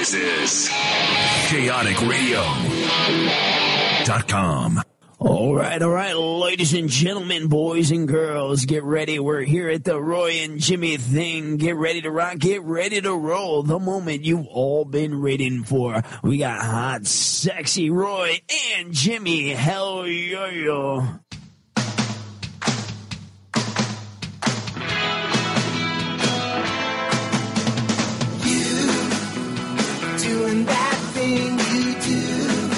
This is chaoticradio.com. All right, ladies and gentlemen, boys and girls, get ready. We're here at the Roy and Jimmy thing. Get ready to rock, get ready to roll. The moment you've all been waiting for. We got hot, sexy Roy and Jimmy. Hell yo. Doing that thing you do,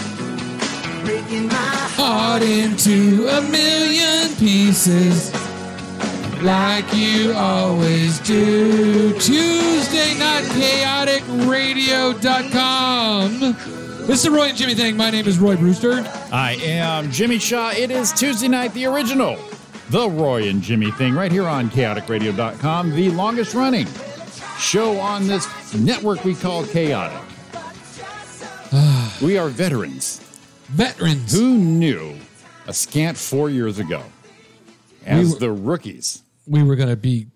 breaking my heart into a million pieces, like you always do. Tuesday night, chaoticradio.com. This is the Roy and Jimmy thing. My name is Roy Brewster. I am Jimmy Shaw. It is Tuesday night, the original, the Roy and Jimmy thing, right here on chaoticradio.com, the longest running show on this network we call Kaotic. We are veterans. Veterans. Who knew a scant 4 years ago, as the rookies, we were going to be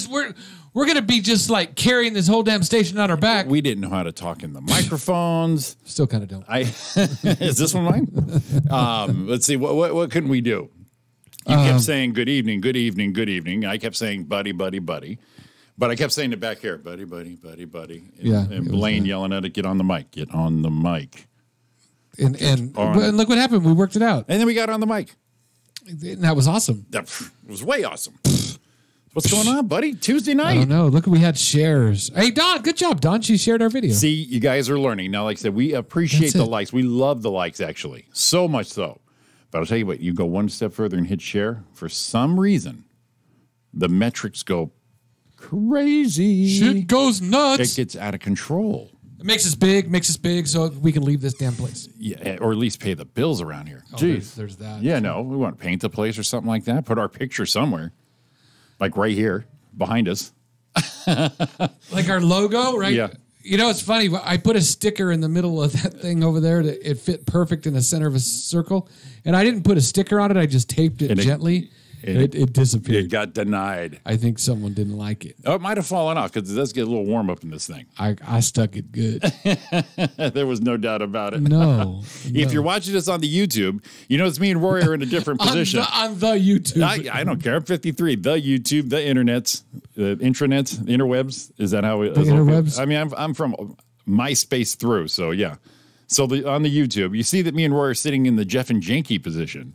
we're going to be just like carrying this whole damn station on our back. We didn't know how to talk in the microphones. Still kind of don't. Is this one mine? Let's see. What couldn't we do? You kept saying good evening, good evening, good evening. I kept saying buddy, buddy, buddy. But I kept saying it back here, buddy, buddy, buddy, buddy. And Blaine yelling at it, get on the mic, get on the mic. And look what happened. We worked it out. And then we got on the mic. And that was awesome. That was way awesome. What's going on, buddy? Tuesday night. I don't know. Look, we had shares. Hey, Dawn, good job, Dawn. She shared our video. See, you guys are learning. Now, like I said, we appreciate the likes. We love the likes, actually. So much so. But I'll tell you what, you go one step further and hit share. For some reason, the metrics go crazy. Shit goes nuts. It gets out of control. It makes us big, so we can leave this damn place. Yeah, or at least pay the bills around here. Oh, Jeez. there's that. Yeah, no, we want to paint the place or something like that. Put our picture somewhere. Like right here, behind us. Like our logo, right? Yeah. You know, it's funny. I put a sticker in the middle of that thing over there. It fit perfect in the center of a circle. And I didn't put a sticker on it. I just taped it gently. It disappeared. It got denied. I think someone didn't like it. Oh, it might have fallen off because it does get a little warm up in this thing. I stuck it good. There was no doubt about it. No. If you're watching this on the YouTube, you know it's me and Roy are in a different position. on the YouTube. I don't care. I'm 53. The YouTube, the internets, the intranets, the interwebs. Is that how it is? The interwebs? I mean, I'm from MySpace through, so yeah. So on the YouTube, you see that me and Roy are sitting in the Jeff and Janky position,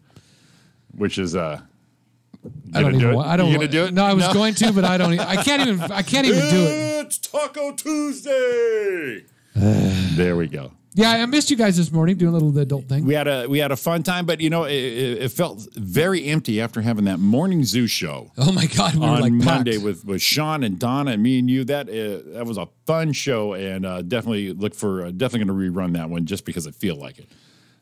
which is I don't even want. You gonna do it? No, I was going to, but I don't. I can't even do it. It's Taco Tuesday. There we go. Yeah, I missed you guys this morning doing a little adult thing. We had a fun time, but you know it felt very empty after having that morning zoo show. Oh my God, we were on like Monday packed. with Sean and Donna and me and you. That was a fun show, and definitely going to rerun that one just because I feel like it.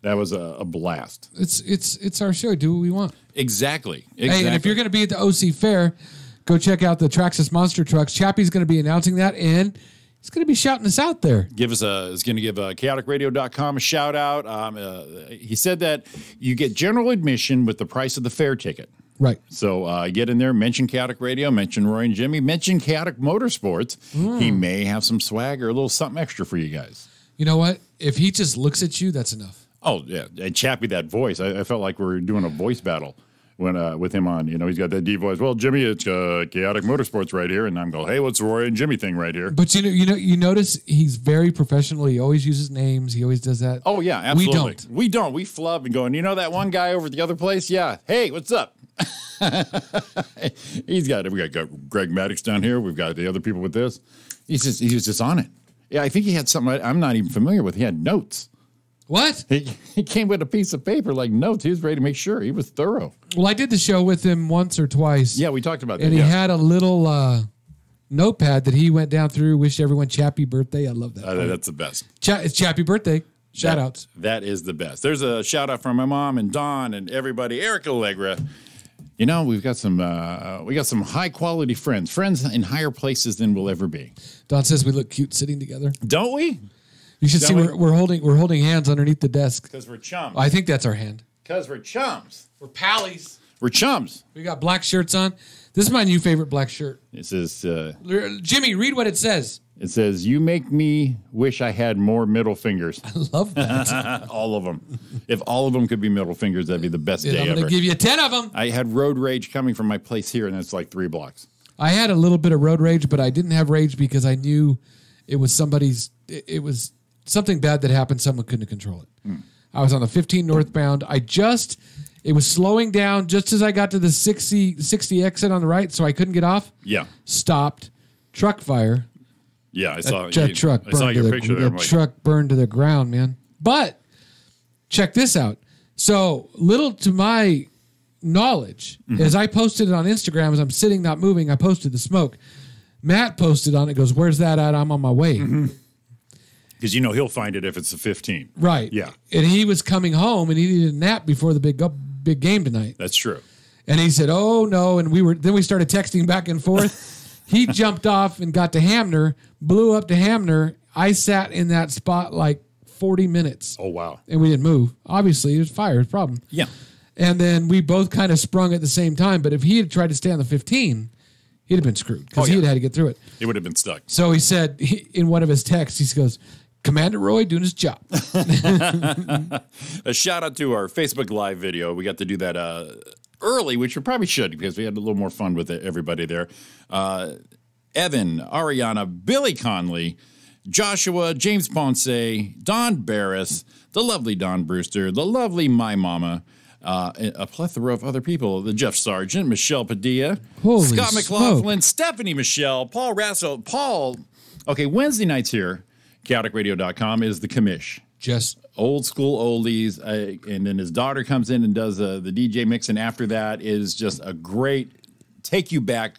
That was a blast. It's our show. Do what we want. Exactly. Hey, and if you're going to be at the OC Fair, go check out the Traxxas Monster Trucks. Chappie's going to be announcing that, and he's going to be shouting us out there. He's going to give chaoticradio.com a shout out. He said that you get general admission with the price of the fair ticket. Right. So get in there, mention Chaotic Radio, mention Roy and Jimmy, mention Chaotic Motorsports. He may have some swag or a little something extra for you guys. You know what? If he just looks at you, that's enough. Oh, yeah. And Chappie, that voice. I felt like we were doing a voice battle when with him on. You know, he's got that deep voice. Well, Jimmy, it's Chaotic Motorsports right here. And I'm going, hey, what's the Roy and Jimmy thing right here? But you notice he's very professional. He always uses names. He always does that. Oh, yeah, absolutely. We don't. We flub and going, you know that one guy over at the other place? Yeah. Hey, what's up? We got Greg Maddox down here. We've got the other people with this. He was just on it. Yeah, I think he had something I'm not even familiar with. He had notes. What? He came with a piece of paper like notes. He was ready to make sure. He was thorough. Well, I did the show with him once or twice. Yeah, we talked about that. And he had a little notepad that he went down through, wished everyone Chappie birthday. I love that. That's the best. It's Chappie birthday. Shout outs. That is the best. There's a shout out from my mom and Dawn and everybody. Erica Allegra. You know, we've got some high quality friends in higher places than we'll ever be. Dawn says we look cute sitting together. Don't we? You should see we're holding hands underneath the desk. Because we're chums. I think that's our hand. Because we're chums. We're pallies. We're chums. We got black shirts on. This is my new favorite black shirt. This is Jimmy, read what it says. It says, "You make me wish I had more middle fingers." I love that. All of them. If all of them could be middle fingers, that'd be the best day I'm ever. going to give you 10 of them. I had road rage coming from my place here, and it's like 3 blocks. I had a little bit of road rage, but I didn't have rage because I knew it was it was something bad that happened. Someone couldn't control it. I was on the 15 northbound. It was slowing down just as I got to the 60 exit on the right, so I couldn't get off. Yeah. Stopped. Truck fire. Yeah, I saw That truck I saw burned your to picture the, there. the truck burned to the ground, man. But check this out. So little to my knowledge, as I posted it on Instagram, as I'm sitting not moving, I posted the smoke. Matt posted on it, goes, "Where's that at? I'm on my way." Because he'll find it if it's the 15. Right. Yeah. And he was coming home and he needed a nap before the big game tonight. That's true. And he said, "Oh no." And we started texting back and forth. He jumped off and got to Hamner, blew up to Hamner. I sat in that spot like 40 minutes. Oh, wow. And we didn't move. Obviously, it was fire. It was a problem. Yeah. And then we both kind of sprung at the same time. But if he had tried to stay on the 15, he'd have been screwed because he had to get through it. He would have been stuck. So he said in one of his texts, he goes, "Commander Roy doing his job." A shout out to our Facebook Live video. We got to do that early, which we probably should because we had a little more fun with everybody there. Evan, Ariana, Billy Conley, Joshua, James Ponce, Don Barris, the lovely Don Brewster, the lovely My Mama, a plethora of other people, the Jeff Sargent, Michelle Padilla, Holy Scott McLaughlin, smoke. Stephanie Michelle, Paul Rasso. Okay, Wednesday nights here, chaoticradio.com is the commish. Just Old school oldies, and then his daughter comes in and does the DJ mix, and after that is just a great take you back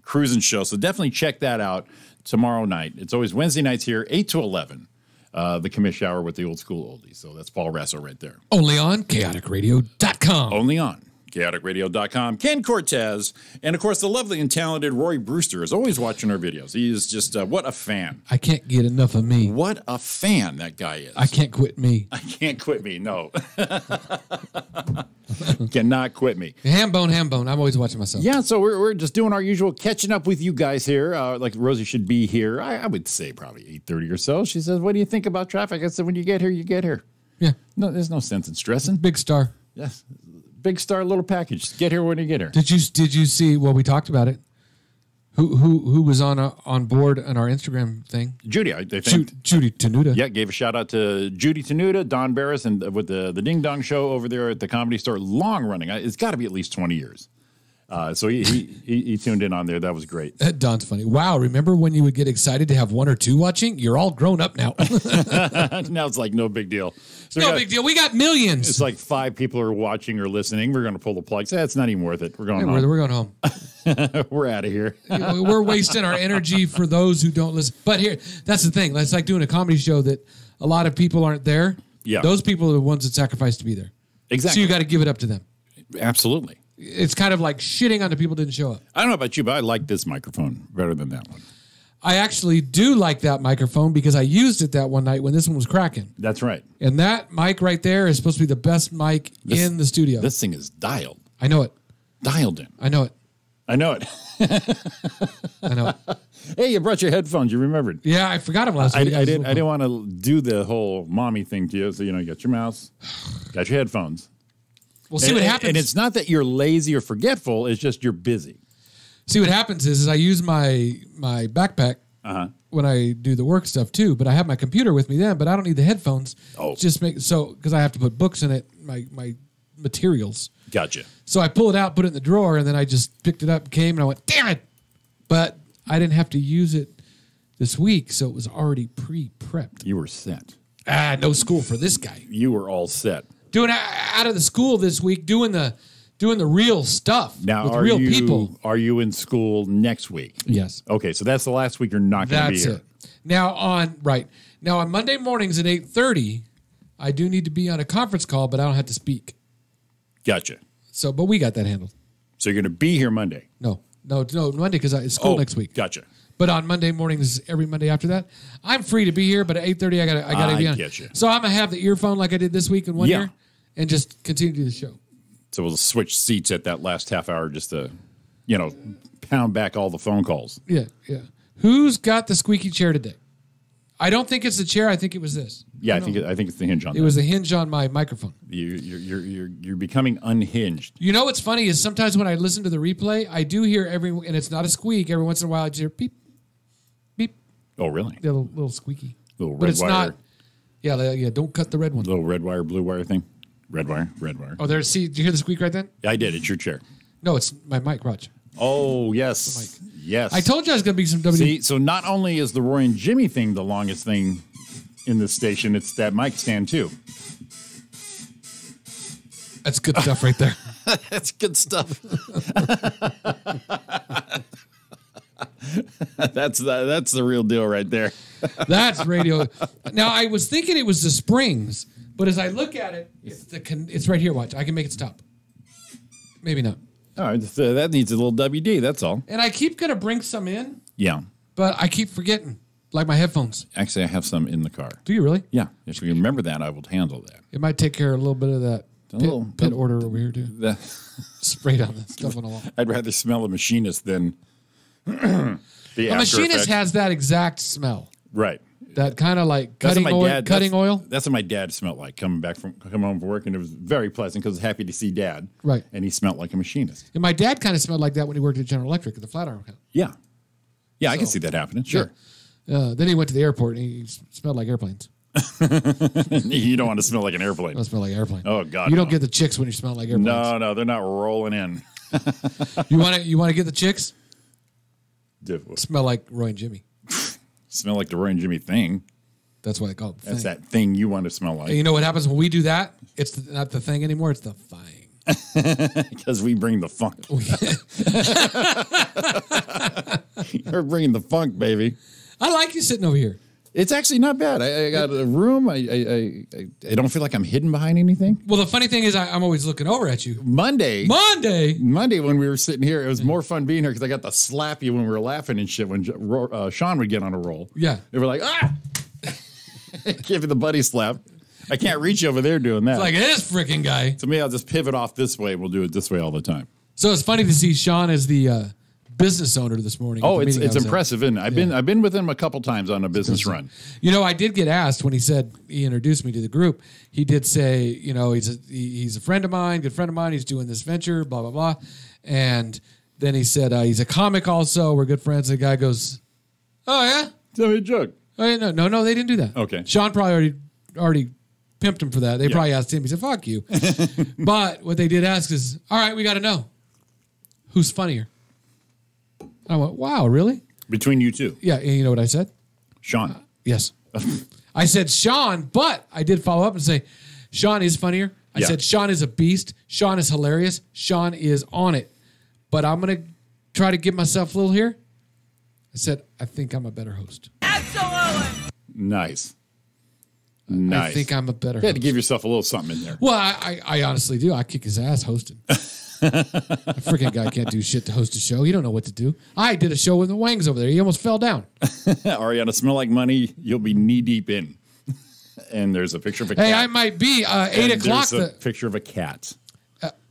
cruising show. So definitely check that out tomorrow night. It's always Wednesday nights here, 8 to 11, the commish hour with the old school oldies. So that's Paul Rasso right there. only on chaoticradio.com. Only on chaoticradio.com. Ken Cortez, and of course the lovely and talented Roy Brewster is always watching our videos. He is just, what a fan. I can't get enough of me. What a fan that guy is. I can't quit me. I can't quit me, no. Cannot quit me. Ham bone. I'm always watching myself. Yeah, so we're just doing our usual catching up with you guys here. Like Rosie should be here. I would say probably 8:30 or so. She says, "What do you think about traffic?" I said, "When you get here, you get here." Yeah. No, there's no sense in stressing. Big star. Yes, big star, little package. Get here when you get here. Did you see? Well, we talked about it. Who was on board on our Instagram thing? Judy, I think. Judy Tenuta. Yeah, gave a shout out to Judy Tenuta, Don Barris, and with the Ding Dong Show over there at the Comedy Store. Long running. It's got to be at least 20 years. So he tuned in on there. That was great. Don's funny. Wow, remember when you would get excited to have 1 or 2 watching? You're all grown up now. Now it's like no big deal. So No big deal. We got millions. It's like 5 people are watching or listening. We're going to pull the plug. Say, it's not even worth it. We're going home. We're going home. We're out of here. We're wasting our energy for those who don't listen. But here, that's the thing. It's like doing a comedy show that a lot of people aren't there. Yeah. Those people are the ones that sacrifice to be there. Exactly. So you got to give it up to them. Absolutely. It's kind of like shitting on the people who didn't show up. I don't know about you, but I like this microphone better than that one. I actually do like that microphone because I used it that one night when this one was cracking. That's right. And that mic right there is supposed to be the best mic in the studio. This thing is dialed. I know it. Dialed in. I know it. I know it. I know it. Hey, you brought your headphones. You remembered. Yeah, I forgot them last week. I didn't want to do the whole mommy thing to you. So, you got your mouse, got your headphones. We'll see what happens. And it's not that you're lazy or forgetful. It's just you're busy. See what happens is I use my backpack when I do the work stuff too, but I have my computer with me then, but I don't need the headphones. Oh. Just because I have to put books in it, my materials. Gotcha. So I pull it out, put it in the drawer, and then I just picked it up, came, and I went, damn it. But I didn't have to use it this week, so it was already pre-prepped. You were set. No school for this guy. You were all set. Doing out of the school this week, doing the real stuff Now, with real people. Are you in school next week? Yes. Okay, so that's the last week you're not going to be here. That's it. Now on Monday mornings at 8:30, I do need to be on a conference call, but I don't have to speak. Gotcha. So, but we got that handled. So you're going to be here Monday? No, Monday because it's school next week. Gotcha. But on Monday mornings, every Monday after that, I'm free to be here. But at 8:30, I gotta be on. Get you. So I'm gonna have the earphone like I did this week in one Yeah. year, and just continue to do the show. So we'll switch seats at that last half hour just to, pound back all the phone calls. Yeah. Who's got the squeaky chair today? I don't think it's the chair. I think it was this. Yeah, I think it's the hinge on it. It was the hinge on my microphone. You're becoming unhinged. You know what's funny is sometimes when I listen to the replay, I do hear and it's not a squeak. Every once in a while, I just hear beep, beep. Oh, really? The little squeaky. Little red but it's wire. not. Yeah. Don't cut the red one. Little red wire, blue wire thing. Red wire. Oh, there. See, did you hear the squeak right then? Yeah, I did. It's your chair. No, it's my mic. Watch. Oh, yes. Yes. I told you I was going to be some WWE. See, so not only is the Roy and Jimmy thing the longest thing in the station, it's that mic stand too. That's good stuff right there. That's good stuff. That's the real deal right there. That's radio. Now, I was thinking it was the springs, but as I look at it, it's right here. Watch. I can make it stop. Maybe not. All right, that needs a little WD, that's all. And I keep going to bring some in. Yeah. But I keep forgetting, like my headphones. Actually, I have some in the car. Do you really? Yeah. If you remember that, I will handle that. It might take care of a little bit of that pit order over here, too. Spray down that stuff on the wall. I'd rather smell a machinist than the machinist has that exact smell. Right. That kind of like cutting oil. That's what my dad smelled like coming home from work, and it was very pleasant because I was happy to see Dad. Right. And he smelled like a machinist. And my dad kind of smelled like that when he worked at General Electric at the Flatiron account. Yeah. Yeah, I can see that happening. Sure. Yeah. Then he went to the airport and he smelled like airplanes. You don't want to smell like an airplane. Don't smell like an airplane. Oh God. You don't get the chicks when you smell like airplanes. No, they're not rolling in. You want to get the chicks? Difficult. Smell like Roy and Jimmy. Smell like the Roy and Jimmy thing. That's what I call it. That's that thing you want to smell like. And you know what happens when we do that? It's not the thing anymore. It's the thing. Because we bring the funk. You're bringing the funk, baby. I like you sitting over here. It's actually not bad. I got a room. I don't feel like I'm hidden behind anything. Well, the funny thing is I'm always looking over at you. Monday when we were sitting here, it was more fun being here because I got to slap you when we were laughing and shit when Sean would get on a roll. Yeah. They were like, ah! Give you the buddy slap. I can't reach you over there doing that. It's like, this freaking guy. To me, I'll just pivot off this way. We'll do it this way all the time. So it's funny to see Sean as the business owner this morning. Oh, it's impressive, isn't it? I've been with him a couple times on a business run. You know, I did get asked when he introduced me to the group. He did say, you know, he's a friend of mine, good friend of mine. He's doing this venture, blah blah blah, and then he said he's a comic also. We're good friends. The guy goes, "Oh yeah, tell me a joke." Oh, no, they didn't do that. Okay, Sean probably already pimped him for that. They probably asked him. He said, "Fuck you." But what they did ask is, "All right, we got to know who's funnier." I went, wow, really? Between you two? Yeah, and you know what I said? Sean. Yes. I said Sean, but I did follow up and say, Sean is funnier. I said, Sean is a beast. Sean is hilarious. Sean is on it. But I'm going to try to give myself a little here. I said, I think I'm a better host. Absolutely. Nice. I think I'm a better host. You had to give yourself a little something in there. Well, I honestly do. I kick his ass hosting. A freaking guy can't do shit to host a show. He don't know what to do. I did a show with the Wangs over there. He almost fell down. Ariana, smell like money. You'll be knee deep in. And there's a picture of a cat. Hey, I might be 8 o'clock. There's a picture of a cat.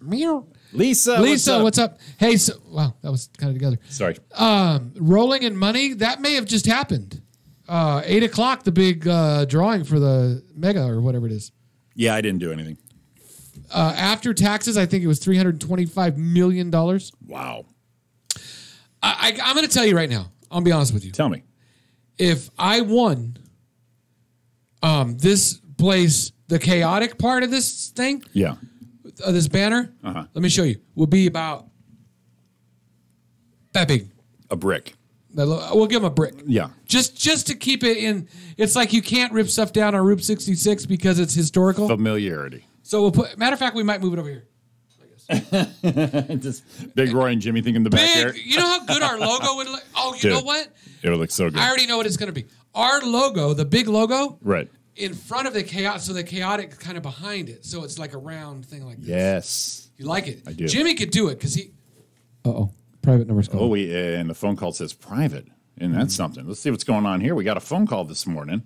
Meow. Lisa, what's up? Hey, wow, that was kind of together. Sorry. Rolling in money, that may have just happened. 8 o'clock, the big drawing for the mega or whatever it is. Yeah, I didn't do anything. After taxes, I think it was $325 million. Wow. I'm going to tell you right now. I'll be honest with you. Tell me. If I won this place, the Kaotic part of this thing, this banner, let me show you, will be about that big. A brick. We'll give him a brick. Yeah. Just to keep it in. It's like you can't rip stuff down on Route 66 because it's historical. Familiarity. So we'll put. Matter of fact, we might move it over here. Just big Roy and Jimmy thing in the back there. You know how good our logo would look? Oh, you know what? It'll look so good. I already know what it's going to be. Our logo, the big logo, right in front of the Chaotic, so the Chaotic kind of behind it, so it's like a round thing like this. Yes. You like it? I do. Jimmy could do it because he. Private number's calling. Oh, and the phone call says private, and that's something. Let's see what's going on here. We got a phone call this morning.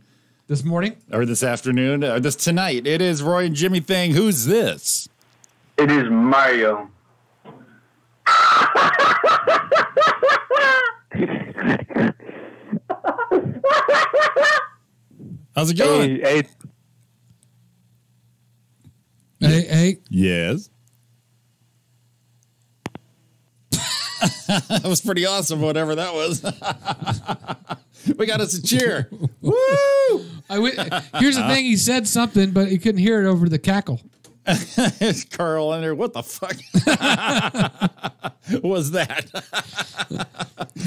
This morning? Or this afternoon, or this tonight. It is Roy and Jimmy thing. Who's this? It is Mario. How's it going? Hey. Yes. That was pretty awesome, whatever that was. We got us a cheer. Woo! Here's the thing. He said something, but he couldn't hear it over the cackle. It's Carl in there. What the fuck was that?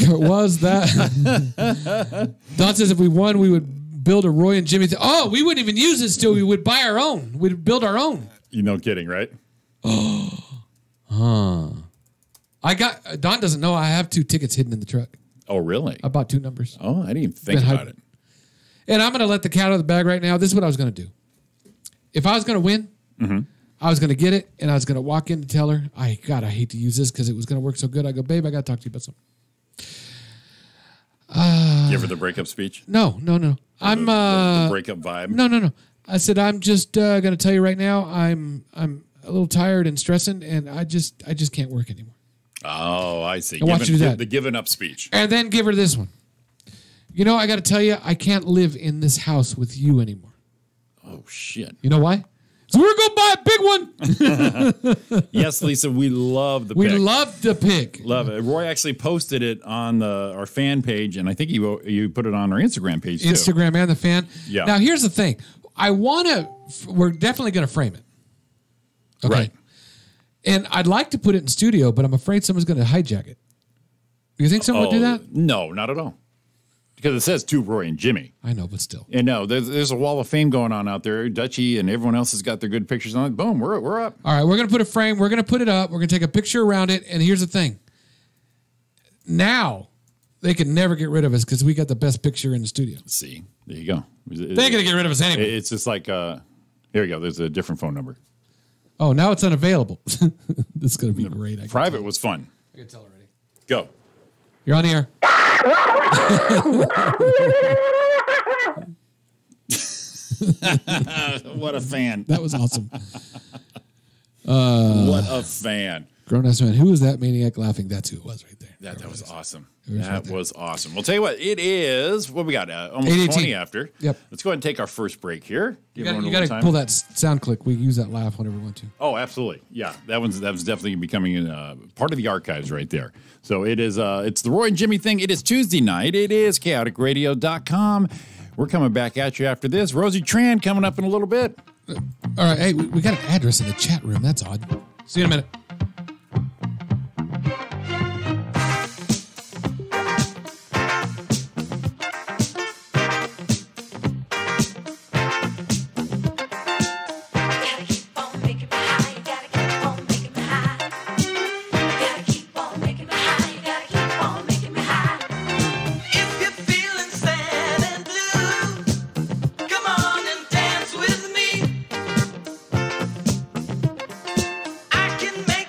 Was that? Don says if we won, we would build a Roy and Jimmy. Oh, we wouldn't even use this till we would buy our own. We'd build our own. You know, kidding, right? Don doesn't know I have 2 tickets hidden in the truck. Oh, really? I bought 2 numbers. Oh, I didn't even think about it. And I'm going to let the cat out of the bag right now. This is what I was going to do. If I was going to win, I was going to get it, and I was going to walk in to tell her, I hate to use this because it was going to work so good. I go, babe, I got to talk to you about something. Give her the breakup speech? No. I'm the breakup vibe? No. I said, I'm just going to tell you right now, I'm a little tired and stressing, and I just can't work anymore. Oh, I see. I want you to do that. The giving up speech. And then give her this one. You know, I got to tell you, I can't live in this house with you anymore. Oh, shit. You know why? So we're going to buy a big one. Yes, Lisa, we love the We pic. love the pic. Love it. Roy actually posted it on our fan page, and I think you put it on our Instagram page, too. Instagram and the fan. Yeah. Now, here's the thing. We're definitely going to frame it. Okay. Right. And I'd like to put it in studio, but I'm afraid someone's going to hijack it. You think someone would do that? No, not at all. Because it says to Roy and Jimmy. I know, but still. And no, there's a wall of fame going on out there. Dutchie and everyone else has got their good pictures on it. Boom, we're up. All right, we're going to put a frame. We're going to put it up. We're going to take a picture around it. And here's the thing. Now, they can never get rid of us because we got the best picture in the studio. See, there you go. They're going to get rid of us anyway. It's just like, here you go. There's a different phone number. Oh, now it's unavailable. This is going to be great. Private was fun. I can tell already. Go. You're on the air. What a fan. That was awesome. What a fan. Grown-ass man. Who was that maniac laughing? That's who it was right there. That was awesome. That Was awesome. Well, tell you what, it is, what we got? Almost 8:18. 20 after. Yep. Let's go ahead and take our first break here. You got to pull that sound click. We use that laugh whenever we want to. Oh, absolutely. Yeah, that was definitely becoming part of the archives right there. So it is, it's the Roy and Jimmy thing. It is Tuesday night. It is chaoticradio.com. We're coming back at you after this. Rosie Tran coming up in a little bit. All right. Hey, we got an address in the chat room. That's odd. See you in a minute. If you're feeling sad and blue, come on and dance with me. I can make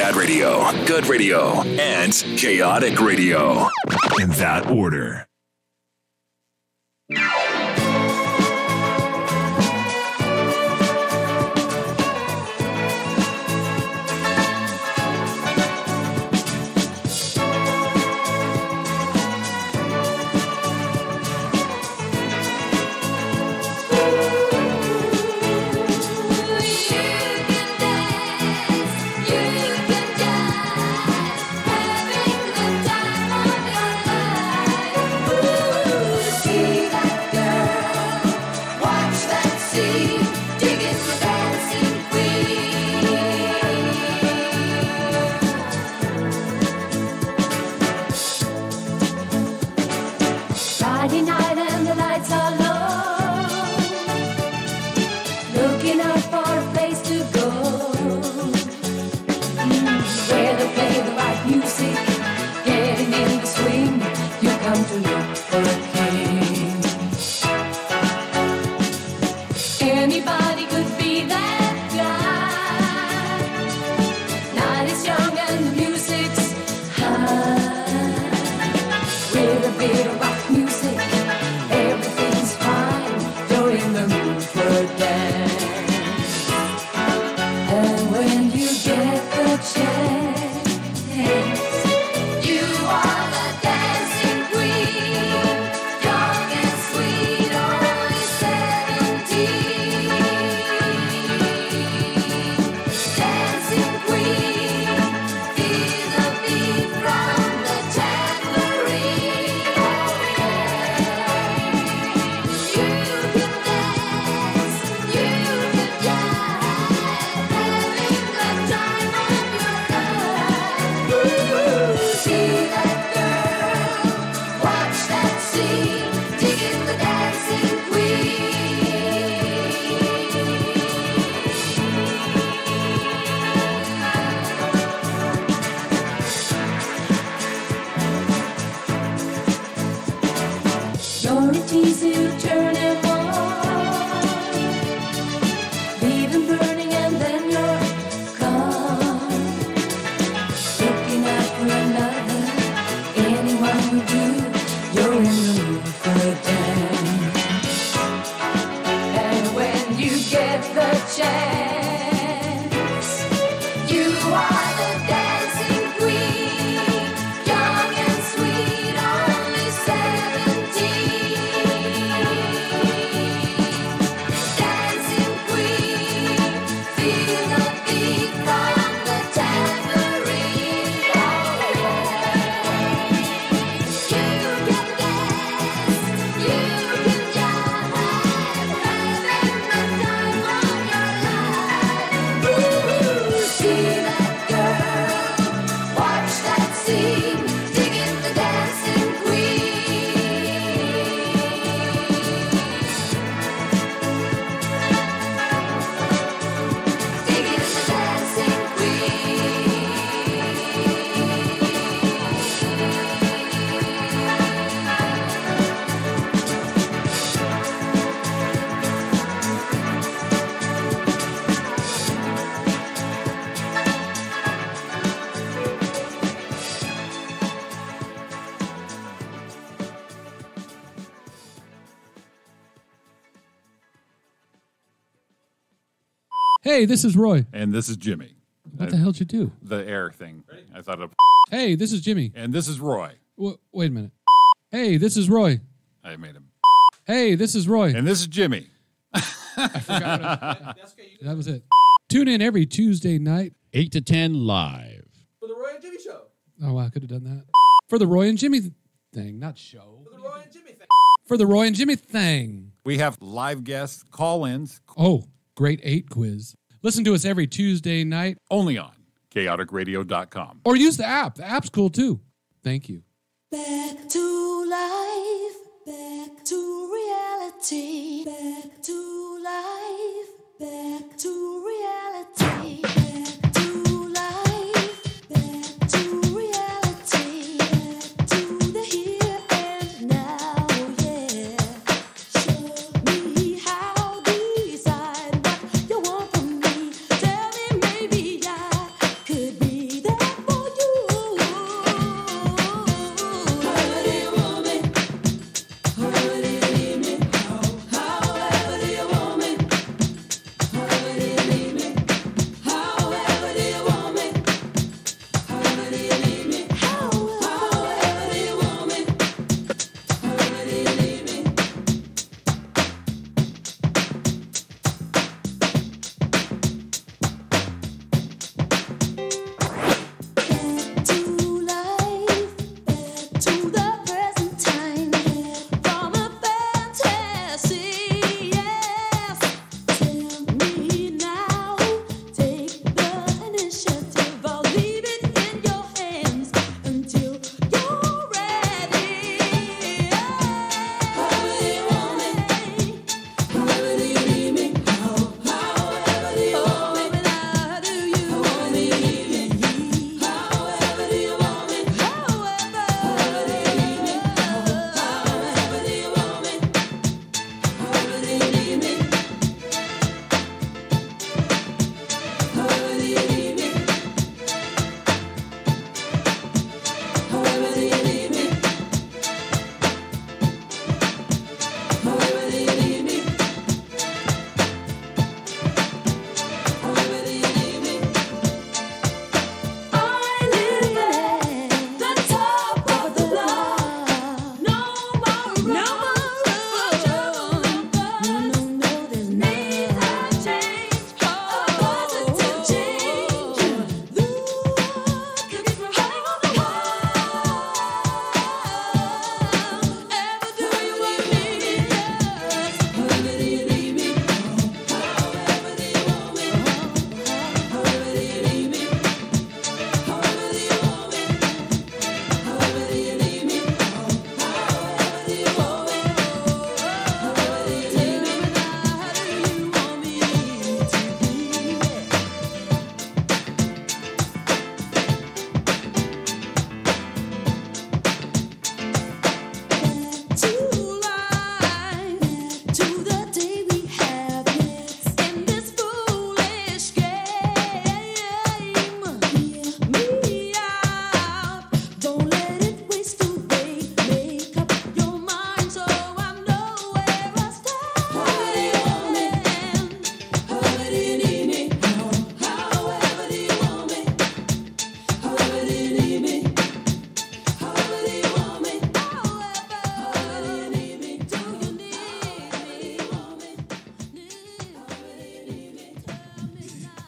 Bad Radio, Good Radio, and Chaotic Radio. In that order. Friday night and the lights are low, looking out for a place to go, where they play the right music, getting in the swing. You come to look for a king. Anybody could be that guy. Night is young and the music's high, with a bit of rock music, everything's fine. You're in the mood for a dance. And when you get the chance, you are the dancing queen, young and sweet, only 17. Dancing queen, feel the beat from the tambourine. You can dance, you can jive, having the time of your life. Ooh, see that girl, watch that scene, digging the dancing queen. You're a teasy, you turn him on, leave him burning and then you're gone. Looking out for another, anyone who do, you're in the mood for a dance. And when you get the chance, you are the dancing queen, young and sweet, only 17. Dancing queen, feel the beat from the tambourine. You can dance, you can jive, having the time of your life. Ooh, see that girl, watch that scene, digging the dancing queen. Digging the dancing queen. Hey, this is Roy. And this is Jimmy. What the hell did you do? The air thing. I thought of. Hey, this is Jimmy. And this is Roy. Wait a minute. Hey, this is Roy. I made him. Hey, this is Roy. And this is Jimmy. That was it. Tune in every Tuesday night. 8 to 10 live. For the Roy and Jimmy Show. Oh, wow, I could have done that. For the Roy and Jimmy thing, not show. For the Roy and Jimmy thing. For the Roy and Jimmy thing. We have live guests, call-ins. Oh, Great 8 quiz. Listen to us every Tuesday night. Only on chaoticradio.com. Or use the app. The app's cool, too. Thank you. Back to life, back to reality, back to life, back to reality, back to life, back to reality, back to the here and now, yeah. Show me how, decide what you want from me. Tell me maybe I could be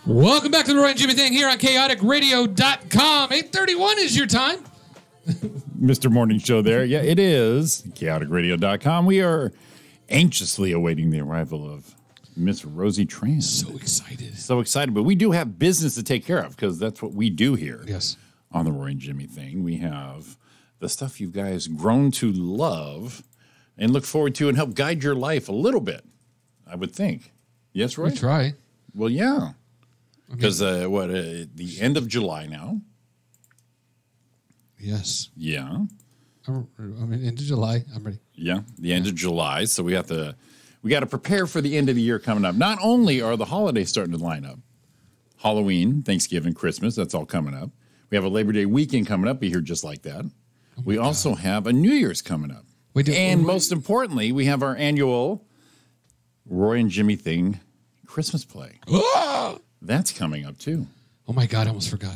Welcome back to the Roy and Jimmy Thing here on chaoticradio.com. 8:31 is your time. Mr. Morning Show there. Yeah, it is. chaoticradio.com. We are anxiously awaiting the arrival of Miss Rosie Tran. So excited. So excited. But we do have business to take care of because that's what we do here. Yes. On the Roy and Jimmy Thing. We have the stuff you guys grown to love and look forward to and help guide your life a little bit, I would think. Yes, Roy? We try. Well, yeah. Because the end of July now. Yes. Yeah. Into July. I'm ready. Yeah, the end of July. So we got to prepare for the end of the year coming up. Not only are the holidays starting to line up, Halloween, Thanksgiving, Christmas, that's all coming up. We have a Labor Day weekend coming up here just like that. We also have a New Year's coming up. Most importantly, we have our annual Roy and Jimmy Thing Christmas play. That's coming up too. Oh my God, I almost forgot.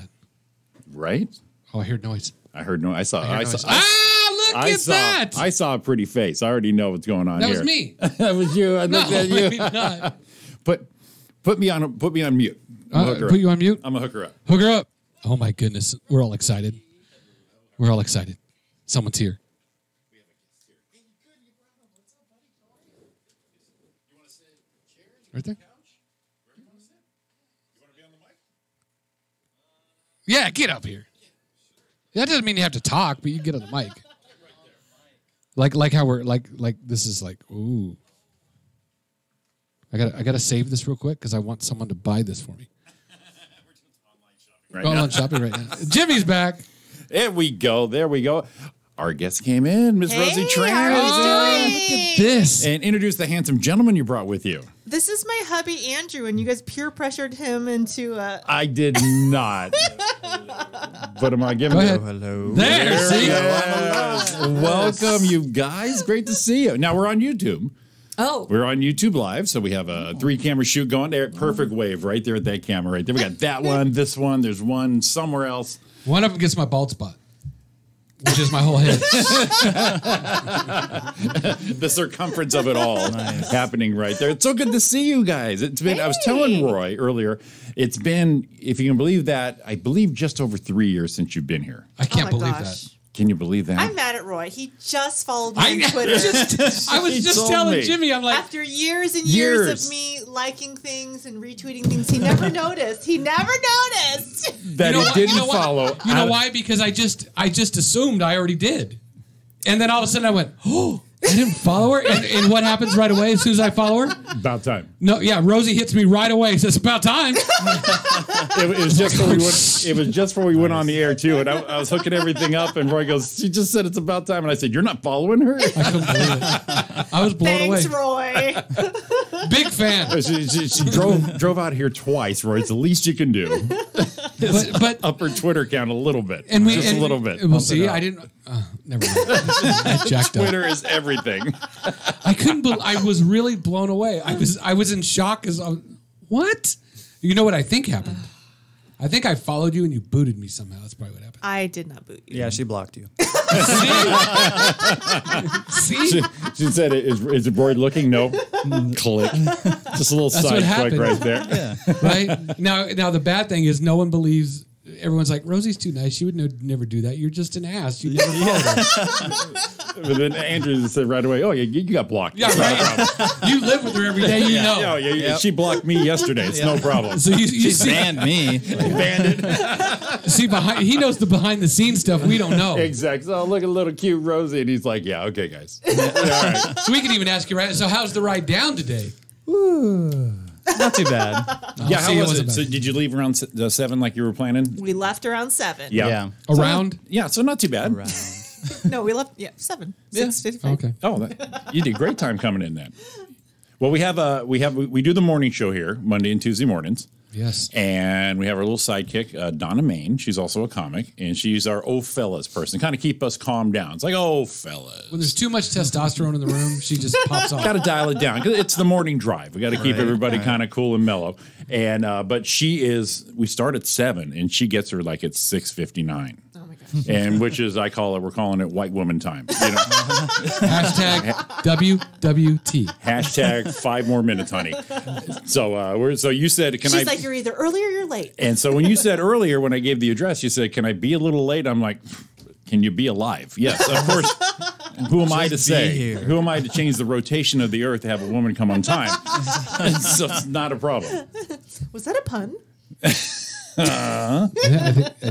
Right? Oh, I heard noise. I heard noise. I saw. Look at that. I saw a pretty face. I already know what's going on That here. was me. That was you. I looked at you. Maybe not. Put me on mute. Put you on mute? I'm gonna hook her up. Hook her up. Oh my goodness. We're all excited. We're all excited. Someone's here. Right there. Yeah, get up here. That doesn't mean you have to talk, but you get on the mic. Like how we're like this is like, ooh. I gotta save this real quick because I want someone to buy this for me. Online shopping right now. Jimmy's back. There we go. There we go. Our guest came in, Miss Rosie Tran. Look at this. And introduce the handsome gentleman you brought with you. This is my hubby, Andrew, and you guys peer pressured him into I did not. But am I giving Go you? ahead. Hello. There, see? Welcome, you guys. Great to see you. Now, we're on YouTube. Oh. We're on YouTube Live, so we have a 3-camera shoot going there. Perfect wave right there at that camera right there. We got that one, this one. There's one somewhere else. One of them gets my bald spot, which is my whole head. The circumference of it all happening right there. It's so good to see you guys. It's been. I was telling Roy earlier. It's been, if you can believe that, I believe just over 3 years since you've been here. I can't believe gosh. that. Can you believe that? I'm mad at Roy. He just followed me on Twitter. I was He just told telling me. Jimmy, I'm like, After years and years of me liking things and retweeting things, he never noticed. He never noticed. That You know he what? didn't You know what? follow. you know why? Because I just assumed I already did. And then all of a sudden I went, oh, I didn't follow her. And what happens right away as soon as I follow her? About time. No, yeah, Rosie hits me right away. Says, it's about time. It was just before we went. It was just before we went on the air too, and I was hooking everything up. And Roy goes, "She just said it's about time," and I said, "You're not following her." I couldn't believe it. I was blown Thanks, away. Roy. Big fan. She drove out here twice, Roy. It's the least you can do. But Up her Twitter account a little bit, and we just and a little bit. We'll see. I didn't. Never mind. I jacked up. Twitter is everything. I couldn't. I was really blown away. I was in shock. What? You know what I think happened? I think I followed you and you booted me somehow. That's probably what happened. I did not boot you. Yeah, she blocked you. See? She said, "Is Roy looking?" No. Click. Just a little That's what side click happened. right there. Yeah. Right now the bad thing is no one believes. Everyone's like, Rosie's too nice. She would never do that. You're just an ass. You never followed her. But then Andrew said right away, "Oh, yeah, you got blocked." Yeah, right. You live with her every day. You know. Yeah, yeah. She blocked me yesterday. It's no problem. So you She see, banned me. see he knows the behind the scenes stuff we don't know. Exactly. So look at little cute Rosie, and he's like, "Yeah, okay, guys." All right. So we can even ask you, right? So how's the ride down today? Not too bad. Yeah, see, how it was wasn't it? So bad. did you leave around 7 like you were planning? We left around 7. Yeah. Around? Yeah, so not too bad. No, we left 7. 6:55. Okay. Oh, you did great time coming in then. Well, we do the morning show here Monday and Tuesday mornings. Yes. And we have our little sidekick, Donna Main. She's also a comic, and she's our oh fellas person, kind of keep us calmed down. It's like, oh fellas. When there's too much testosterone in the room, she just pops off. Got to dial it down because it's the morning drive. We got to keep everybody kind of cool and mellow. And but we start at 7, and she gets her like at 6:59. Oh my gosh. and which is we're calling it white woman time. You know? Hashtag WWT. Hashtag 5 more minutes, honey. So you said, She's like, you're either early or you're late. And so when you said earlier, when I gave the address, you said, can I be a little late? I'm like, can you be alive? Yes, of course. Who am I to say? Who am I to change the rotation of the earth to have a woman come on time? So it's not a problem. Was that a pun?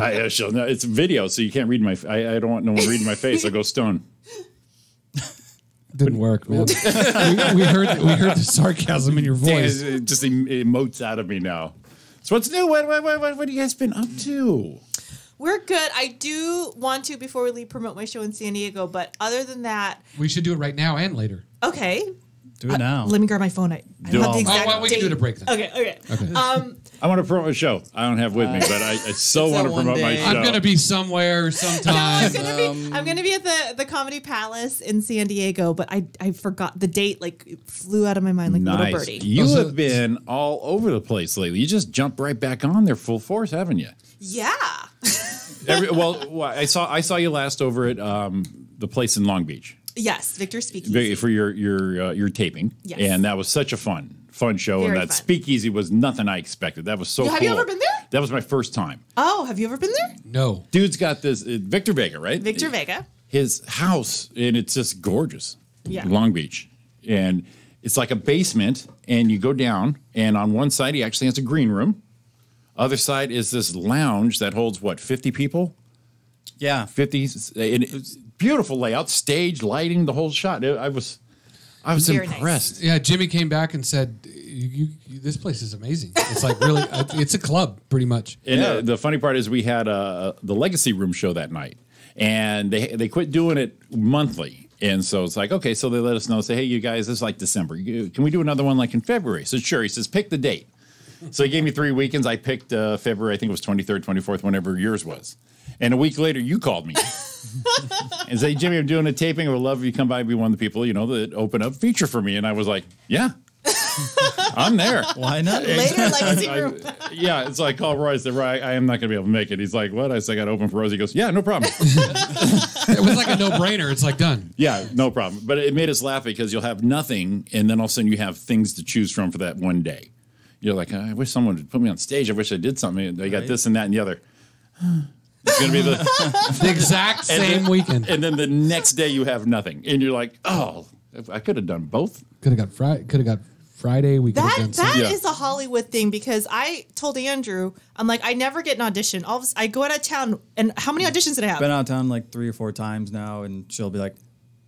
It's video, so you can't read my. I don't want no one reading my face. I go stone. Didn't work, man. we heard the sarcasm in your voice. It just emotes out of me now. So what's new? What have you guys been up to? We're good. I do want to, before we leave, promote my show in San Diego. But other than that, We should do it right now and later. okay. Do it now. Let me grab my phone. I don't have the exact well, we can date. do it a break then. Okay. I want to promote my show. I don't have with me, but I so want to one promote my day. show. I'm gonna be somewhere sometime. I'm gonna be at the Comedy Palace in San Diego, but I forgot the date. Like it flew out of my mind like a little Nice. birdie. You have been all over the place lately. You just jumped right back on there full force, haven't you? Yeah. I saw you last over at the place in Long Beach. Yes, Victor Speakeasy. For your taping. Yes. And that was such a fun show. Very and that fun. Speakeasy was nothing I expected. That was so cool. Have you ever been there? That was my first time. Oh, have you ever been there? No. Dude's got this, Victor Vega, right? Victor Vega. His house, and it's just gorgeous. Yeah. Long Beach. And it's like a basement, and you go down, and on one side, he actually has a green room. Other side is this lounge that holds, 50 people? Yeah. 50. And it's beautiful layout, stage, lighting, the whole shot. I was Very impressed. Yeah, Jimmy came back and said, "This place is amazing. It's like really, it's a club, pretty much." And the funny part is we had the Legacy Room show that night, and they quit doing it monthly. And so it's like, okay, so they let us know, say, hey, you guys, this is like December. Can we do another one like in February? So sure, he says, pick the date. So he gave me 3 weekends. I picked February, I think it was 23rd, 24th, whenever yours was. And a week later, you called me and said, Jimmy, I'm doing a taping. I would love if you come by and be one of the people, that open up feature for me. And I was like, yeah, I'm there. Why not? Later, Legacy Room. Yeah, it's like, call Roy. I said, Roy, I am not going to be able to make it. He's like, what? I said, I got to open for Rosie. He goes, yeah, no problem. It was like a no-brainer. It's like done. Yeah, no problem. But it made us laugh because you'll have nothing, and then all of a sudden you have things to choose from for that one day. You're like, I wish someone would put me on stage. I wish I did something. They got this and that and the other. It's going to be the exact same weekend. And then the next day you have nothing. And you're like, oh, I could have done both. Could have got Friday. We could have done That something. is a Hollywood thing because I told Andrew, I'm like, I never get an audition. I go out of town, and how many auditions did I have? Been out of town like 3 or 4 times now, and she'll be like,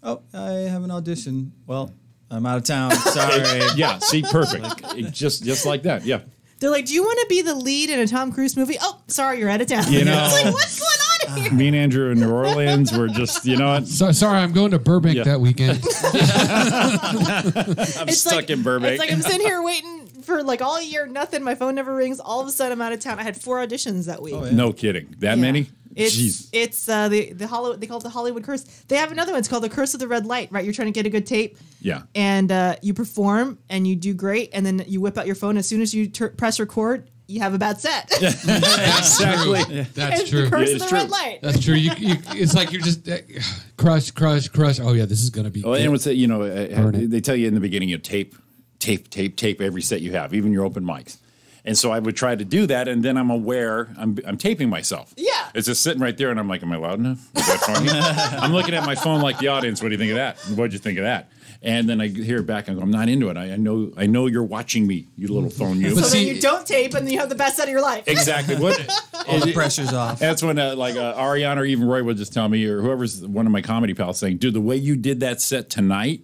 "Oh, I have an audition. Well, I'm out of town. Sorry." Yeah, see, perfect. Just like that. Yeah. They're like, do you want to be the lead in a Tom Cruise movie? Oh, sorry, you're out of town. You know, it's like, what's going on here? Me and Andrew in New Orleans were just, what? So, sorry, I'm going to Burbank that weekend. I'm stuck in Burbank. It's like I'm sitting here waiting for like all year, nothing. My phone never rings. All of a sudden, I'm out of town. I had 4 auditions that week. Oh, yeah. No kidding. That many? It's Jeez. the Hollywood. They call it the Hollywood curse. They have another one. It's called the curse of the red light. Right, you're trying to get a good tape. Yeah. And you perform and you do great, and then you whip out your phone as soon as you press record. You have a bad set. Exactly. That's It's true. the curse Yeah, of the it's red true. light. That's true. It's like you're just crush. Oh yeah, this is gonna be. Well, and what's it. they tell you in the beginning, tape every set you have, even your open mics. And so I would try to do that, and then I'm aware I'm taping myself. Yeah. It's just sitting right there, and I'm like, am I loud enough? Is that funny? I'm looking at my phone like the audience. What do you think of that? What'd you think of that? And then I hear it back, and go, I'm not into it. I know you're watching me, you little phone, you. So then you don't tape, and then you have the best set of your life. Exactly. What? All the pressure's off. That's when Ariana or even Roy would just tell me, or whoever's one of my comedy pals saying, dude, the way you did that set tonight,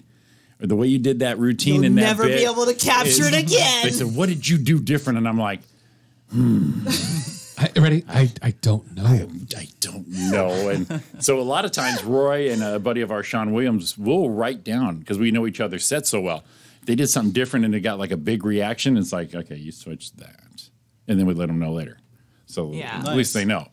or the way you did that routine You'll in that never bit be able to capture it again. They said, what did you do different? And I'm like, Ready? I don't know. I don't know. And so a lot of times Roy and a buddy of ours, Sean Williams, will write down, because we know each other's sets so well. If they did something different and it got like a big reaction, it's like, okay, you switched that. And then we let them know later. So Yeah. at least they know.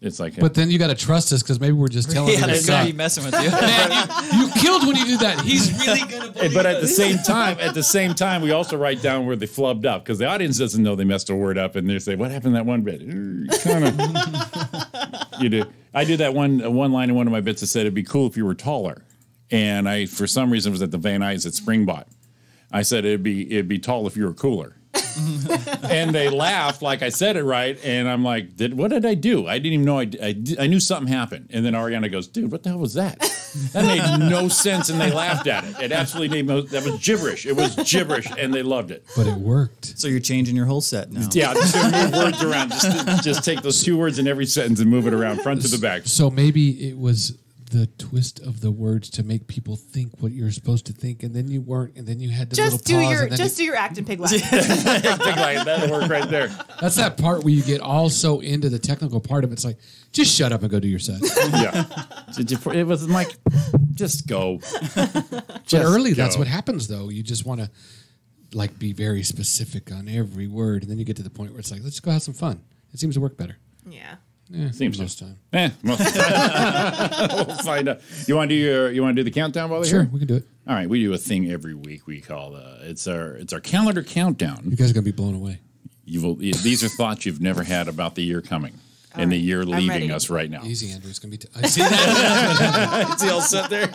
It's like, But then you got to trust us because maybe we're just telling you Yeah, to they're gonna suck. be messing with you. Man, you killed when you did that. He's really gonna believe but at the us. same time, we also write down where they flubbed up, because the audience doesn't know they messed a word up, and they say, "What happened in that one bit?" Kind of, you do. I did that one line in one of my bits that said it'd be cool if you were taller, and I for some reason was at the Van Nuys at Springbok. I said it'd be tall if you were cooler. And they laughed like I said it right, and I'm like, what did I do? I didn't even know I knew something happened. And then Ariana goes, dude, what the hell was that? That made no sense, and they laughed at it. It absolutely that was gibberish. It was gibberish, and they loved it. But it worked. So you're changing your whole set now. Yeah, just to move words around. Just take those 2 words in every sentence and move it around front to the back. So maybe it was the twist of the words to make people think what you're supposed to think, and then you weren't, and then you had to Do your acting pig laugh. That'll work right there. That's that part where you get all so into the technical part of it. It's like, just shut up and go do your set. Yeah, it was like, just go. But early, that's what happens though. You just want to like be very specific on every word, and then you get to the point where it's like, let's go have some fun. It seems to work better. Yeah. Yeah, seems most time. Most of the time. We'll find out. You want to do the countdown while we're Sure, here? we can do it. All right, we do a thing every week. We call it's our calendar countdown. You guys are gonna be blown away. These are thoughts you've never had about the year coming and the year leaving us right now. Easy, Andrew. It's gonna be. I see that. Is he all set there?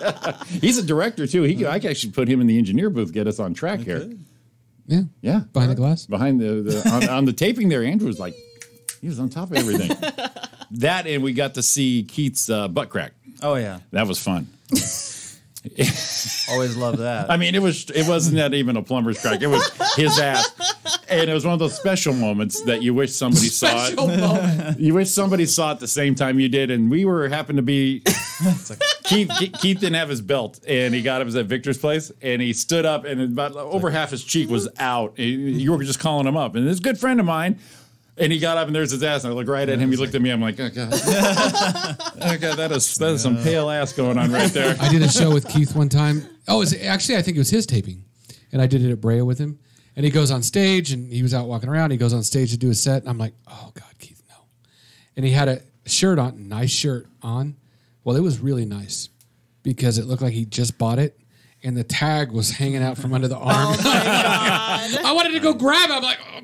He's a director too. I can actually put him in the engineer booth, get us on track here. Yeah. Behind the glass. Behind on the taping there, Andrew was like, he was on top of everything. That, and we got to see Keith's butt crack. Oh yeah, that was fun. Always love that. I mean, it wasn't that even a plumber's crack. It was his ass, and it was one of those special moments that you wish somebody saw it. You wish somebody saw it the same time you did, and we happened to be. Keith didn't have his belt, and he got up at Victor's place, and he stood up, and about over half his cheek was out. You were just calling him up, and this good friend of mine. And he got up and there's his ass. And I look right at him. He looked at me. I'm like, oh God, oh God, that is some pale ass going on right there. I did a show with Keith one time. Oh, actually, I think it was his taping, and I did it at Brea with him. And he goes on stage, and he was out walking around. He goes on stage to do a set, and I'm like, oh God, Keith, no. And he had a shirt on, nice shirt on. Well, it was really nice because it looked like he just bought it. And the tag was hanging out from under the arm. Oh my God. I wanted to go grab it. I'm like, oh,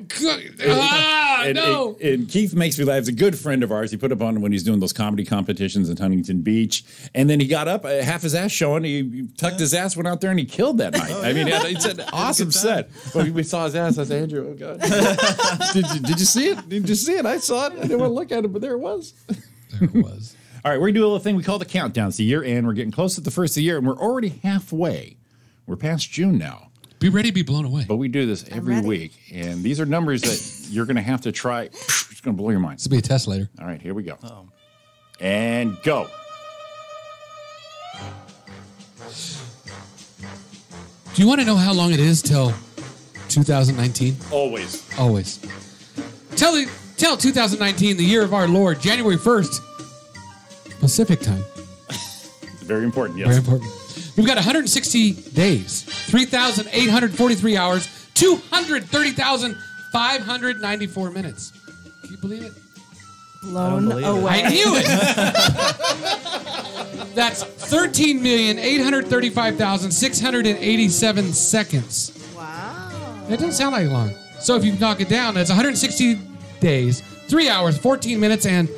God. No. And Keith makes me laugh. He's a good friend of ours. He put up on when he's doing those comedy competitions in Huntington Beach. And then he got up, half his ass showing. He tucked his ass, went out there, and he killed that night. I mean, it's an awesome set. When we saw his ass, I said, Andrew, oh, God. Did you see it? Did you see it? I saw it. I didn't want to look at it, but there it was. There it was. All right, we're going to do a little thing we call the countdown. It's the year end. We're getting close to the first of the year, and we're already halfway. We're past June now. Be ready to be blown away. But we do this every week, and these are numbers that you're going to have to try. It's going to blow your mind. This will be a test later. All right, here we go. Uh-oh. And go. Do you want to know how long it is till 2019? Always. Tell 2019, the year of our Lord, January 1st, Pacific time. Very important, yes. Very important. We've got 160 days, 3,843 hours, 230,594 minutes. Can you believe it? Blown away. I knew it. That's 13,835,687 seconds. Wow. That doesn't sound like long. So if you knock it down, that's 160 days, 3 hours, 14 minutes, and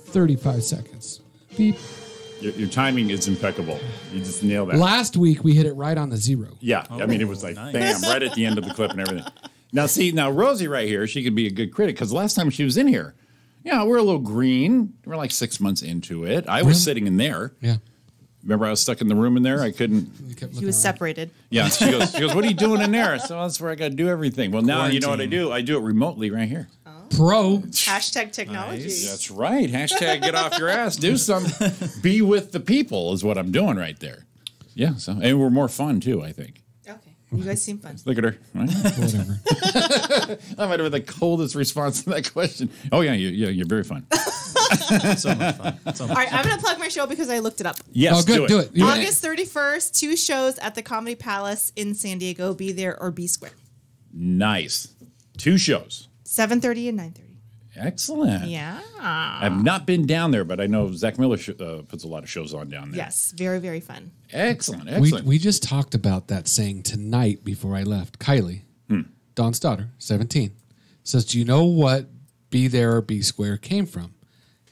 35 seconds. Beep. Your timing is impeccable. You just nailed that. Last week, we hit it right on the zero. Yeah. I mean, it was like, bam, right at the end of the clip and everything. Now, Rosie right here, she could be a good critic because last time she was in here, we're a little green. We're like 6 months into it. I was sitting in there. Yeah. Remember, I was stuck in the room in there. I couldn't. He was separated. Yeah. She goes, what are you doing in there? So that's where I got to do everything. Well, now you know what I do. I do it remotely right here. Pro. Hashtag technology. Nice. That's right. Hashtag get off your ass. Do something. Be with the people is what I'm doing right there. Yeah. So, and we're more fun too, I think. Okay. You guys seem fun. Look at her. Whatever. That might have been the coldest response to that question. Oh, yeah. You're very fun. So much fun. All right. I'm going to plug my show because I looked it up. Yes. Oh, good. Do it. August 31st, 2 shows at the Comedy Palace in San Diego. Be there or be square. Nice. 2 shows. 7:30 and 9:30. Excellent. Yeah. I've not been down there, but I know Zach Miller puts a lot of shows on down there. Yes. Very, very fun. Excellent. We just talked about that saying tonight before I left. Kylie, Dawn's daughter, 17, says, do you know what be there or be square came from?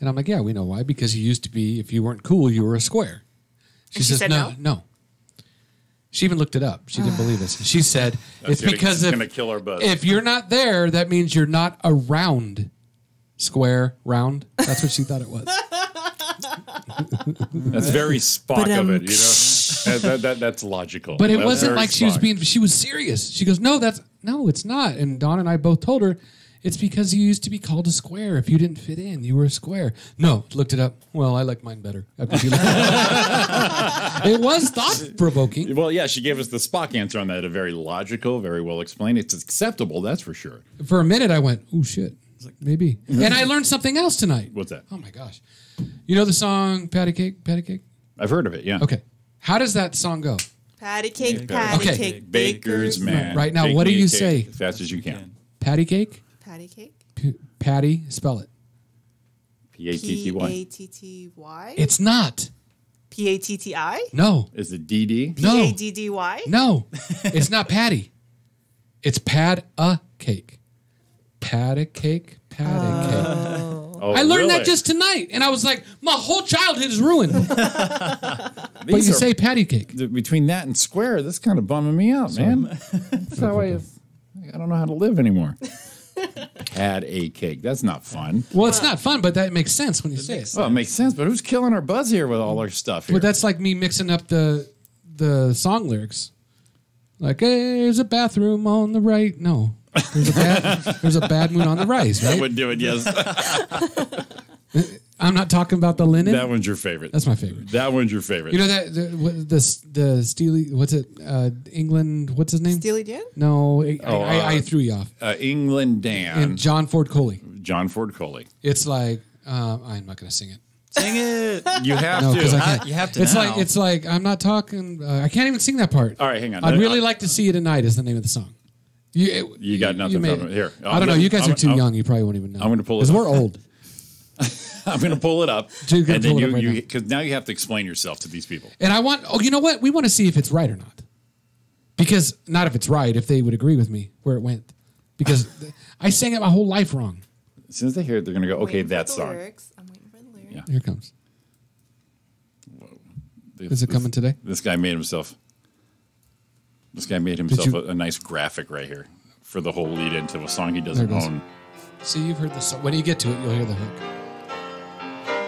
And I'm like, yeah, we know why. Because you used to be, if you weren't cool, you were a square. And she said no? She even looked it up. She didn't believe us. She said, it's because it's gonna kill our buzz. if you're not there, that means you're not around. Square, round. That's what she thought it was. That's very Spock of it, you know. That's logical. But it That's wasn't very like she was Spock. she was serious. She goes, no, it's not. And Dawn and I both told her, it's because you used to be called a square. If you didn't fit in, you were a square. No, looked it up. Well, I like mine better. It was thought-provoking. Well, yeah, she gave us the Spock answer on that. A very logical, very well explained. It's acceptable, that's for sure. For a minute, I went, oh, shit. Maybe. And I learned something else tonight. What's that? Oh, my gosh. You know the song Patty Cake, Patty Cake? I've heard of it, yeah. Okay. How does that song go? Patty cake, patty Okay. cake, Baker's man. Right now, Bake what do me a you cake say? As fast as you can. Patty cake? patty cake. Patty, spell it. P-A-T-T-Y. P-A-T-T-Y. It's not. P-A-T-T-I. No. Is it D-D? No. P-A-D-D-Y. No. It's not Patty. It's pad a cake. Pad a cake, pad a cake. Oh, I learned really? that just tonight, and I was like, my whole childhood is ruined. But These you are- say patty cake. Between that and square, that's kind of bumming me out, man. That's how I don't know how to live anymore. Had a cake. That's not fun. Well, it's not fun, but that makes sense when you say it. Well, it makes sense, but who's killing our buzz here with all our stuff here? But that's like me mixing up the song lyrics. Hey, there's a bathroom on the right. No. There's a bad moon on the rise, I right? would do it, yes. I'm not talking about the linen. That one's your favorite. That's my favorite. That one's your favorite. You know that the Steely, what's it? England, what's his name? Steely Dan? No, I threw you off. England Dan. And John Ford Coley. John Ford Coley. It's like I'm not going to sing it. Sing it. You have No, because I to. can't. You have to It's now. like I'm not talking. I can't even sing that part. All right, hang on. I'd really like to see you tonight. Is the name of the song. You got nothing may- from it. Here. I don't know. You guys are too young. You probably won't even know. I'm gonna pull it because up. we're old. I'm going to pull it up. So you're gonna and then pull it up right now. because now you have to explain yourself to these people. And I want. Oh, you know what? We want to see if it's right or not. Because not if it's right. If they would agree with me where it went. Because I sang it my whole life wrong. As soon as they hear it, they're going to go, okay, Waiting for that the song. lyrics. I'm waiting for the lyrics. Yeah. Here it comes. Is it coming today? This guy made himself. you- a nice graphic right here for the whole lead into a song he There doesn't it goes. own. See, you've heard this song. When you get to it, you'll hear the hook.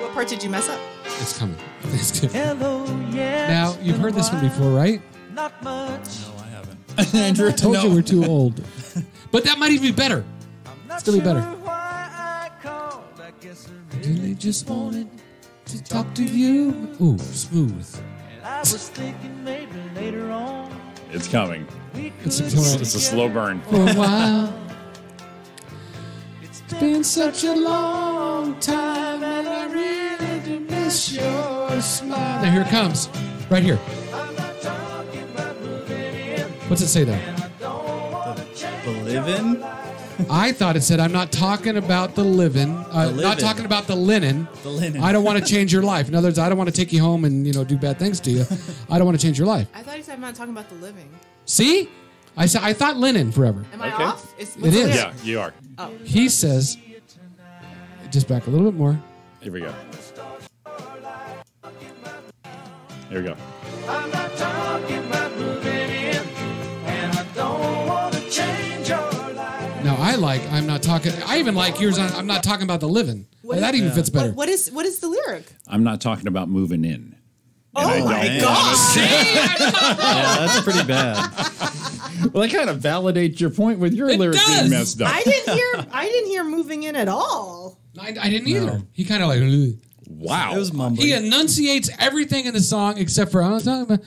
What part did you mess up? It's coming. It's good. Hello, yes. Now, you've heard this one before, right? Not much. No, I haven't. Andrew, I told you we're too old. But that might even be better. Still be better. Why I called, I guess I Really just wanted to talk to you. Ooh, smooth. I was thinking maybe later on It's coming. we could It's It's a slow burn. For a while. It's been such a long time, and I really do miss your smile. Now here it comes, right here. What's it say there? The living. I thought it said, "I'm not talking about the living, not living. talking about the linen. The linen. I don't want to change your life. In other words, I don't want to take you home and do bad things to you. I don't want to change your life. I thought he said I'm not talking about the living. See, I thought linen forever. Am I Okay. off? What's It the is. lyric? Yeah, you are. He says, just back a little bit more. Here we go. Here we go. I'm not talking about moving in, and I don't want to change your life. Now I'm not talking. I even like yours on. I'm not talking about the living. That even fits better. What is the lyric? I'm not talking about moving in. Oh my Man. god! Yeah, that's pretty bad. Well, that kind of validates your point with your It lyrics does. being messed up. I didn't hear moving in at all. I didn't either. No. He kind of like. "Ugh." Wow. It was mumbling. He enunciates everything in the song except for I'm not talking about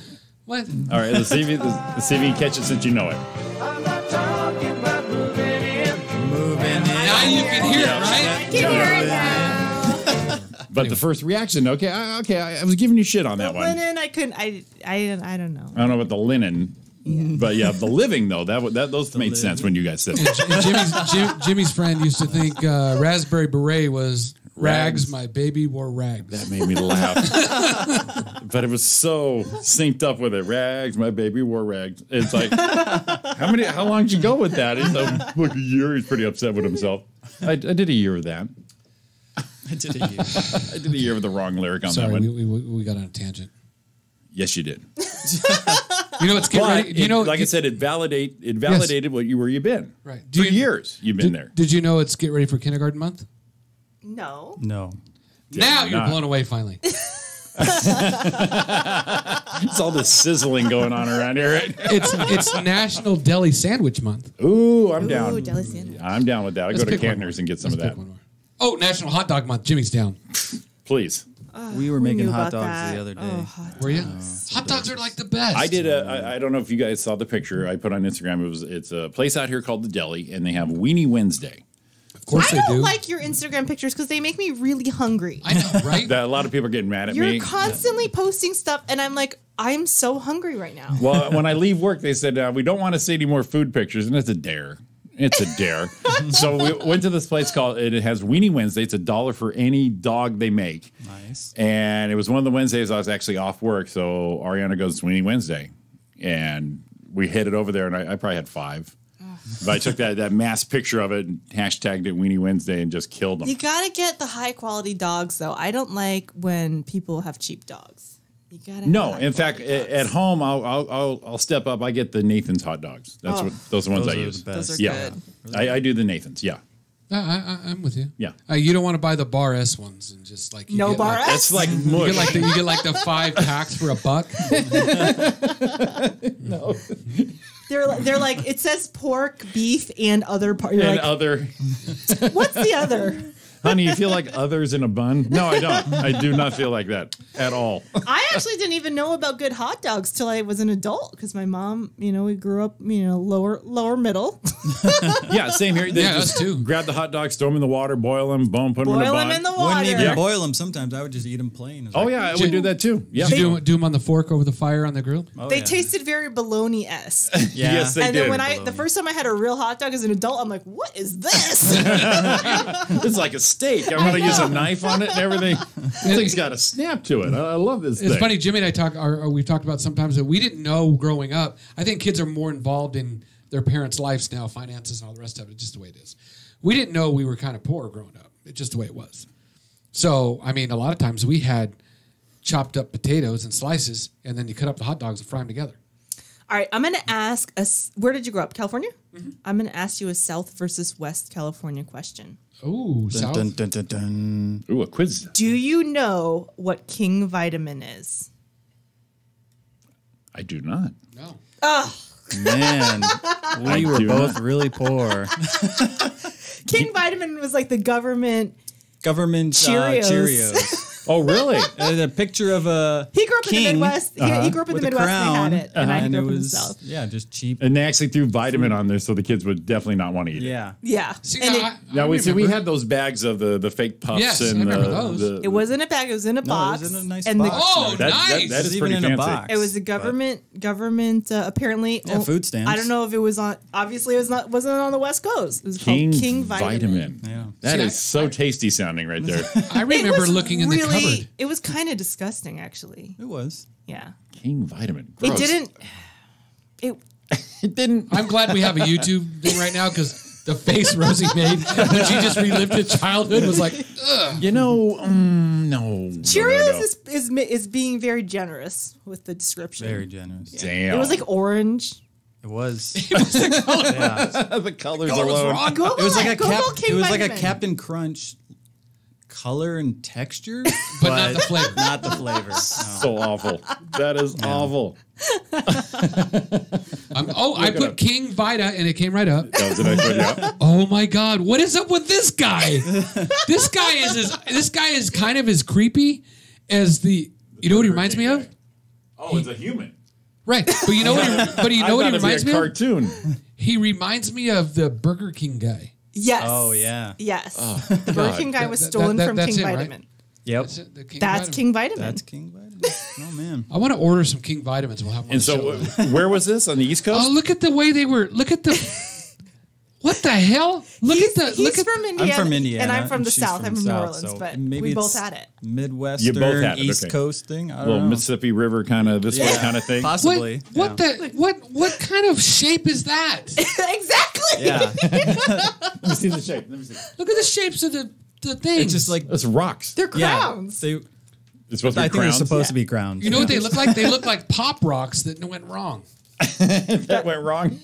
what. All right, let's see if you catch it since you know it. I'm not talking about moving in. Moving in. Now you can hear it, right? I can hear it now. But the first reaction, okay, I was giving you shit on that one. Linen, I couldn't. I don't know. I don't know about the linen, but yeah, the living though, those made sense when you guys said it. And Jimmy's friend used to think raspberry beret was rags. Rags. My baby wore rags. That made me laugh. But it was so synced up with it. Rags, my baby wore rags. It's like, how long did you go with that? He's like a year. He's pretty upset with himself. I did a year of that. I did a year. I did a year with the wrong lyric on that Sorry, one. we got on a tangent. Yes, you did. You know, it's getting But ready. You know, like I said, it validated where you've been. Right. For years, you've been there. Did you know it's get ready for kindergarten month? No. No. Now you're not. blown away finally. It's all this sizzling going on around here. Right? It's National Deli Sandwich Month. Ooh, I'm down. Ooh, deli sandwich. I'm down with that. I Let's go to pick one Cantner's more. and get some Let's of pick that. one more. Oh, National Hot Dog Month. Jimmy's down. Please. We were Who making knew hot about dogs that? the other day. Oh, hot Were you? dogs. Hot dogs are like the best. I did I don't know if you guys saw the picture I put on Instagram. It's a place out here called the Deli, and they have Weenie Wednesday. Of course I they don't do. like your Instagram pictures because they make me really hungry. I know, right? That a lot of people are getting mad at You're me. constantly posting stuff, and I'm like, I'm so hungry right now. Well, when I leave work, they said we don't want to see any more food pictures, and it's a dare. It's a dare. So we went to this place called. It has Weenie Wednesday. It's $1 for any dog they make. Nice. And it was one of the Wednesdays I was actually off work, so Ariana goes, "It's Weenie Wednesday," and we hit it over there, and I probably had 5. But I took that mass picture of it and hashtagged it Weenie Wednesday and just killed them. You gotta get the high quality dogs, though. I don't like when people have cheap dogs. You gotta. No, have in fact, high-quality at dogs. home I'll step up. I get the Nathan's hot dogs. That's Oh. what those are the ones Those I are use. the best. Those are Yeah, good. I do the Nathan's. Yeah, I'm with you. Yeah. You don't want to buy the Bar S ones and just like you No get Bar like, S? that's like You mush. get like you get like the 5 packs for $1. They're like it says pork, beef, and other part. You're and like, other, what's the other? honey, you feel like others in a bun? No, I don't. I do not feel like that at all. I actually didn't even know about good hot dogs till I was an adult because my mom, we grew up, lower middle. Yeah, same here. They Yeah, just us too. grab the hot dogs, throw them in the water, boil them, boom, put them in a Boil bun. them in the Wouldn't water. even Yeah. boil them. Sometimes I would just eat them plain. It's Oh like, yeah, I would do that too. Yeah, Did you do them on the fork over the fire on the grill? oh, They yeah. tasted very bologna-esque. Yeah. Yes, they And then did. when the first time I had a real hot dog as an adult, I'm like, what is this? It's like a steak. I'm going to use a knife on it and everything. This thing's got a snap to it. I love this It's thing. funny, Jimmy and I we've talked about sometimes that we didn't know growing up. I think kids are more involved in their parents' lives now, finances and all the rest of it, just the way it is. We didn't know we were kind of poor growing up. It's just the way it was. So, I mean, a lot of times we had chopped up potatoes and slices, and then you cut up the hot dogs and fry them together. All right, I'm going to ask where did you grow up? California? I'm going to ask you a South versus West California question. Ooh, Dun, South. dun, dun, dun, dun. Ooh, a quiz. Do you know what King Vitamin is? I do not. No. Man, we were do both not. really poor. King Vitamin was like the government. Government Cheerios. Cheerios. Oh, really? A picture of a He grew up in the king Midwest. He grew up in with the a Midwest crown, and they had it. And I and grew it up in the was South. yeah, just cheap. And they actually threw vitamin on there so the kids would definitely not want to eat it. Yeah. Yeah. See, And now, it, Now, we remember. had those bags of the fake puffs. Yes, I and remember those. it wasn't a bag. It was in a box. was in a nice and box. Oh, That, nice. that is Even pretty in a fancy. box. It was a government apparently. Yeah, food stamps. I don't know if it was on. Obviously, it wasn't on the West Coast. It was King, called King Vitamin. Yeah. That See, is so tasty sounding right there. I It remember was looking in the cupboard. It was kind of disgusting, actually. It was. Yeah. King Vitamin. It Gross. didn't. It. It didn't. I'm glad we have a YouTube thing right now because the face Rosie made when she just relived her childhood was like, ugh. You know, no. Cheerios is being very generous with the description. Very generous. Damn. It was like orange. It was. the colors alone. Google It was like it. a Google cap. King It was like a Vitamin. Captain Crunch color and texture, But not the flavor. Not the flavor. No. So awful. That is awful. I put King Vita and it came right up. That was a nice one, yeah. Oh my God, what is up with this guy? This guy is kind of as creepy as the. You know what he reminds me of? Oh, it's a human. Right, but you know what? What he reminds me of? Cartoon. He reminds me of the Burger King guy. Yes. Oh yeah. Yes. The Burger King guy was stolen from that's King him, right? Vitamin. Yep. That's it, the King That's Vitamin. King Vitamin. That's King Vitamin. Oh man. I want to order some King Vitamins. We'll have one. And so, where was this? On the East Coast? oh, look at the way they were. Look at the. What the hell? He's Look at from Indiana. I'm from Indiana. And I'm from the she's South. I'm from New South, Orleans. so But maybe we both it's had it. Midwestern, You both had it, East okay. Coast thing. I A don't little know. Mississippi River kind of this way kind of thing. Possibly. What what kind of shape is that? Exactly. Yeah. Let me see the shape. Let me see. Look at the shapes of the the things. It's just like It's rocks. They're crowns. They, It's supposed to I be think they're crowns. supposed to be crowns. you know what they look like? They look like pop rocks that went wrong. That went wrong.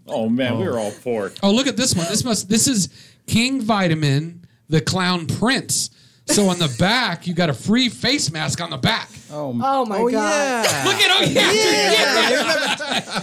Oh man, we were all poor. Oh, look at this one. This is King Vitamin, the Clown Prince. So on the back, you got a free face mask on the back. Oh my god! Yeah. Look at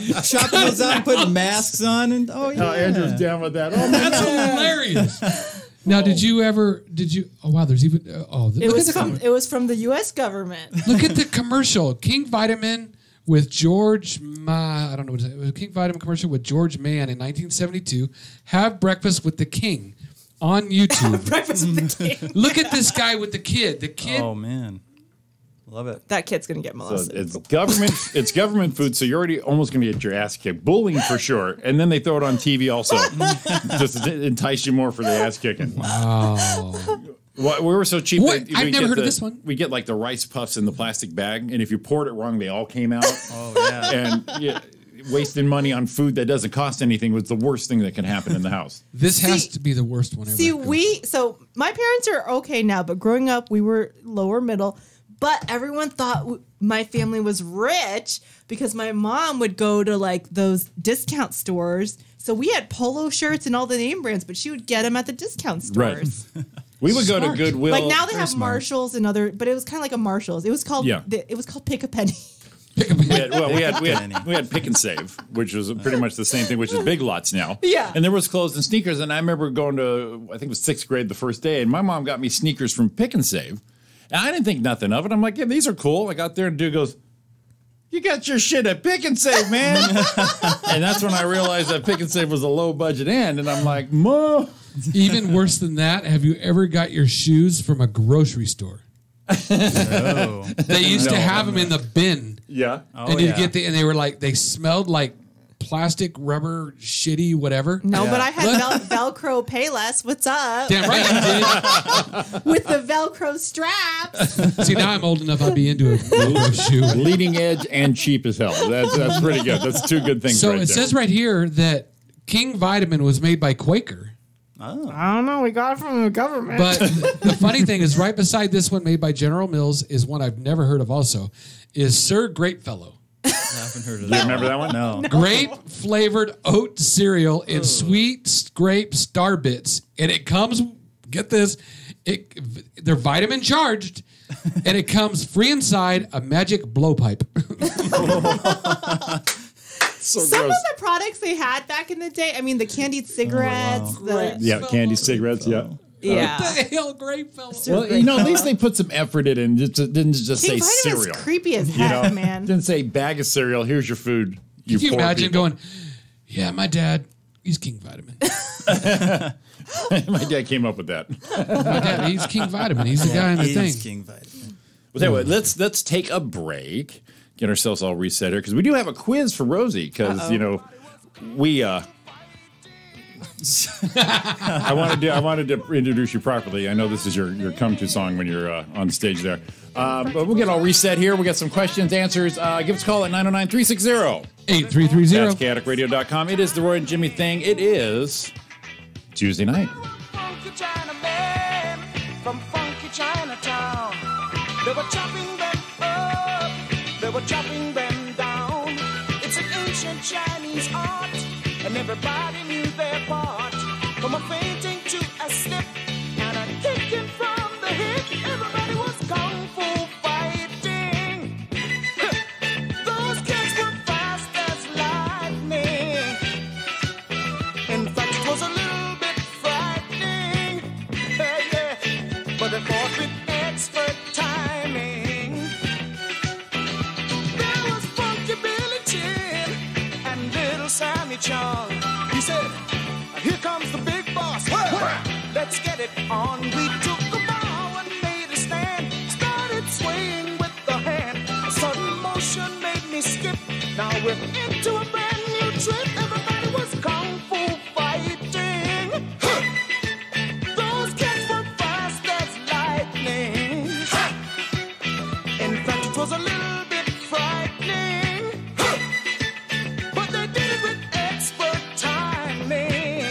Yeah. Shopping those out and putting masks on. And Andrew's down with that. Oh man. That's hilarious. Now, did you? Oh wow, there's even. It was from the U.S. government. Look at the commercial. King Vitamin with George I don't know what it is. It was a King Vitamin commercial with George Mann in 1972. Have breakfast with the king on YouTube. Breakfast with the king. Look at this guy with the kid. The kid. Oh man, love it. That kid's gonna get So molested. it's government food, so you're already almost going to get your ass kicked. Bullying for sure. And then they throw it on TV also. Just to entice you more for the ass kicking. Oh. Well, we were so cheap. What? that I've we never get heard of this one. We get like the rice puffs in the plastic bag, and if you poured it wrong, they all came out. Oh yeah. And wasting money on food that doesn't cost anything was the worst thing that can happen in the house. This has to be the worst one ever. So my parents are okay now, but growing up, we were lower middle. But everyone thought my family was rich because my mom would go to like those discount stores. So we had polo shirts and all the name brands, but she would get them at the discount stores. Right. We would go to Smart. Goodwill. Like now they Very have smart. Marshalls and other, but it was kind of like a Marshalls. It was called Yeah. it was called Pick a Penny. we had Pick and Save, which was pretty much the same thing, which is Big Lots now. Yeah. And there was clothes and sneakers, and I remember going to, I think it was 6th grade the first day, and my mom got me sneakers from Pick and Save, and I didn't think nothing of it. I'm like, yeah, these are cool. I got there, and dude goes, you got your shit at Pick and Save, man. And that's when I realized that Pick and Save was a low budget end, and I'm like, Mom. Even worse than that, have you ever got your shoes from a grocery store? Oh. They used to have them in the bin. Yeah. Oh, And you'd yeah. get and they were like, they smelled like plastic, rubber, shitty, whatever. No, Yeah. but I had Velcro Payless. What's up? Damn right you With the Velcro straps. did. See, now I'm old enough I'd be into a Velcro shoe. Leading edge and cheap as hell. That's pretty good. That's two good things So right it there. says right here that King Vitamin was made by Quaker. I don't know. We got it from the government. But the funny thing is right beside this one made by General Mills is one I've never heard of also, is Sir Grapefellow. I haven't heard of you that. remember that one? No. Grape flavored oat cereal in sweet grape star bits. And it comes, get this, they're vitamin charged, and it comes free inside a magic blowpipe. So Some gross. of the products they had back in the day, I mean, the candied cigarettes, Yeah, candy cigarettes. Yeah. yeah. The hell, Grapefellow. Well, at least they put some effort in it and didn't just King say Vitamin's cereal. creepy as You heck, know, man. didn't say bag of cereal. Here's your food. Can you poor imagine people. going, yeah, my dad, he's King Vitamin. My dad came up with that. My dad, he's King Vitamin. He's the guy in the He thing. is King Vitamin. Well, tell you what, let's take a break, get ourselves all reset here because we do have a quiz for Rosie because we I wanted to introduce you properly. I know this is your come to song when you're on stage there, but we'll get all reset here. We got some questions, answers. Give us a call at 909-360. 8330. That's chaoticradio.com. It is the Roy and Jimmy thing. It is Tuesday night. Funky Chinaman from funky Chinatown. They were chopping them up, they were chopping them down. It's an ancient Chinese art, and everybody knew their part. From a fainting to a slip, and a kicking from the hip, everybody was kung fu fighting. Those kids were fast as lightning. In fact, it was a little bit frightening. Yeah. But they fought with expert timing. There was Funky Billy Chin and Little Sammy Chung. He said, here comes the big boss. Let's get it on. We took a bow and made a stand. Started swaying with the hand. A sudden motion made me skip. Now we're into a brand new trip. Everybody was kung fu fighting. Those kids were fast as lightning. In fact, it was a little bit frightening. But they did it with expert timing.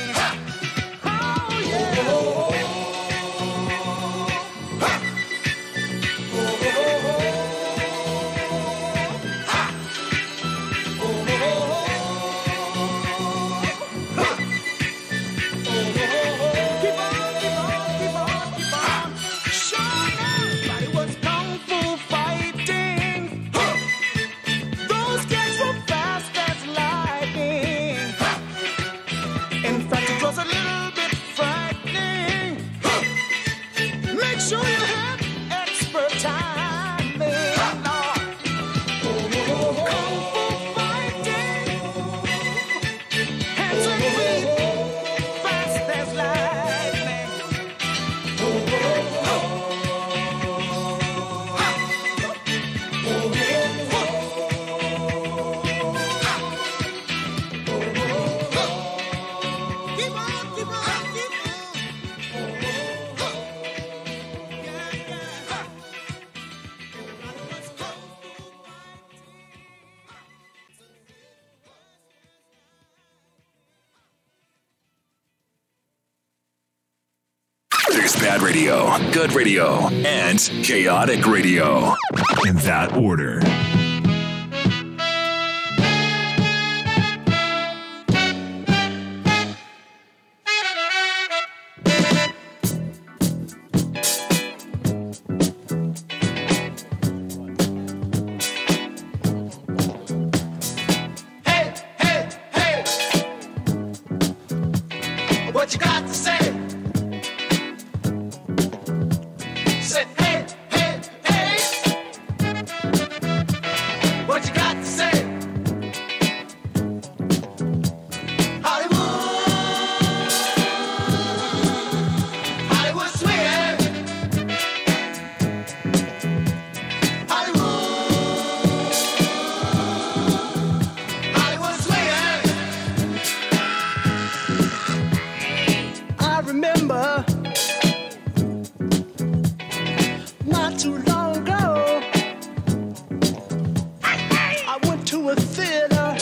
There's bad radio, good radio, and chaotic radio. In that order. Hey, hey, hey. What you got to say? Say, hey, hey, hey. What you got to say? Hollywood, Hollywood swinging. Hollywood swinging. I remember not too long ago, I went to a theater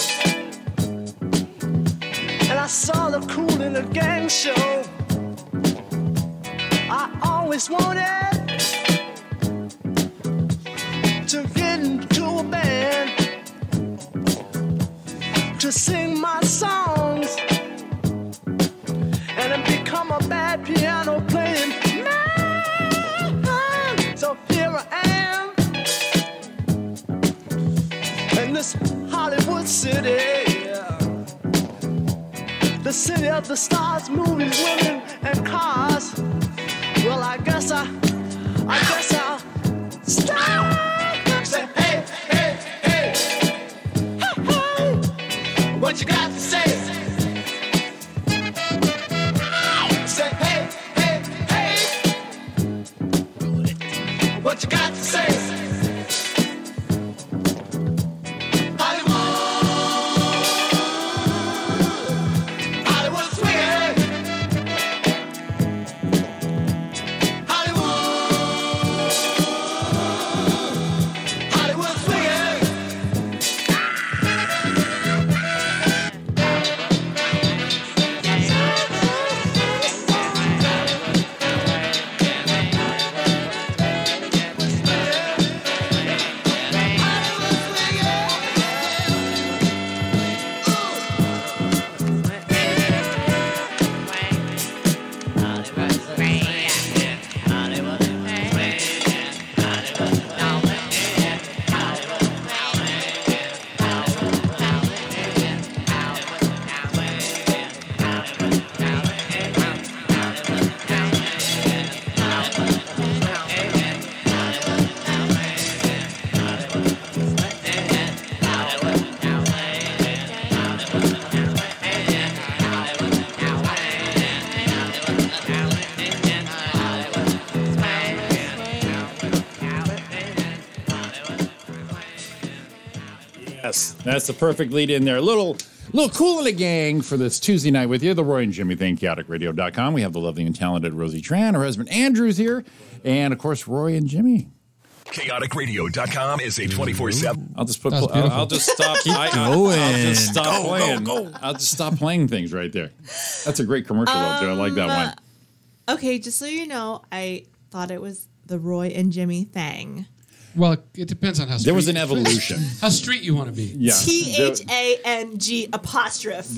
and I saw the Cool in the Gang show. I always wanted to get into a band to sing my songs and then become a bad piano playing man. So here I am in this Hollywood city, the city of the stars, movies, women, and cars. Well, I guess I'll stop. Say, hey, hey, hey, hey, hey. What you got to say? Say, hey, hey, hey. What you got to say? Hollywood, Hollywood swinging. Hollywood swinging. Yes, that's the perfect lead in there. A little Cool in the Gang for this Tuesday night with you. The Roy and Jimmy Thing, chaoticradio.com. We have the lovely and talented Rosie Tran. Her husband Andrew's here. And, of course, Roy and Jimmy. Chaoticradio.com is a 24/7. I'll just put. That's beautiful. I'll just stop. I'll just stop playing. I'll just stop playing things right there. That's a great commercial, though, too. I like that one. Okay, just so you know, I thought it was the Roy and Jimmy thing. Well, it depends on how street. There was an evolution. How street you want to be. Yeah. THANG apostrophe.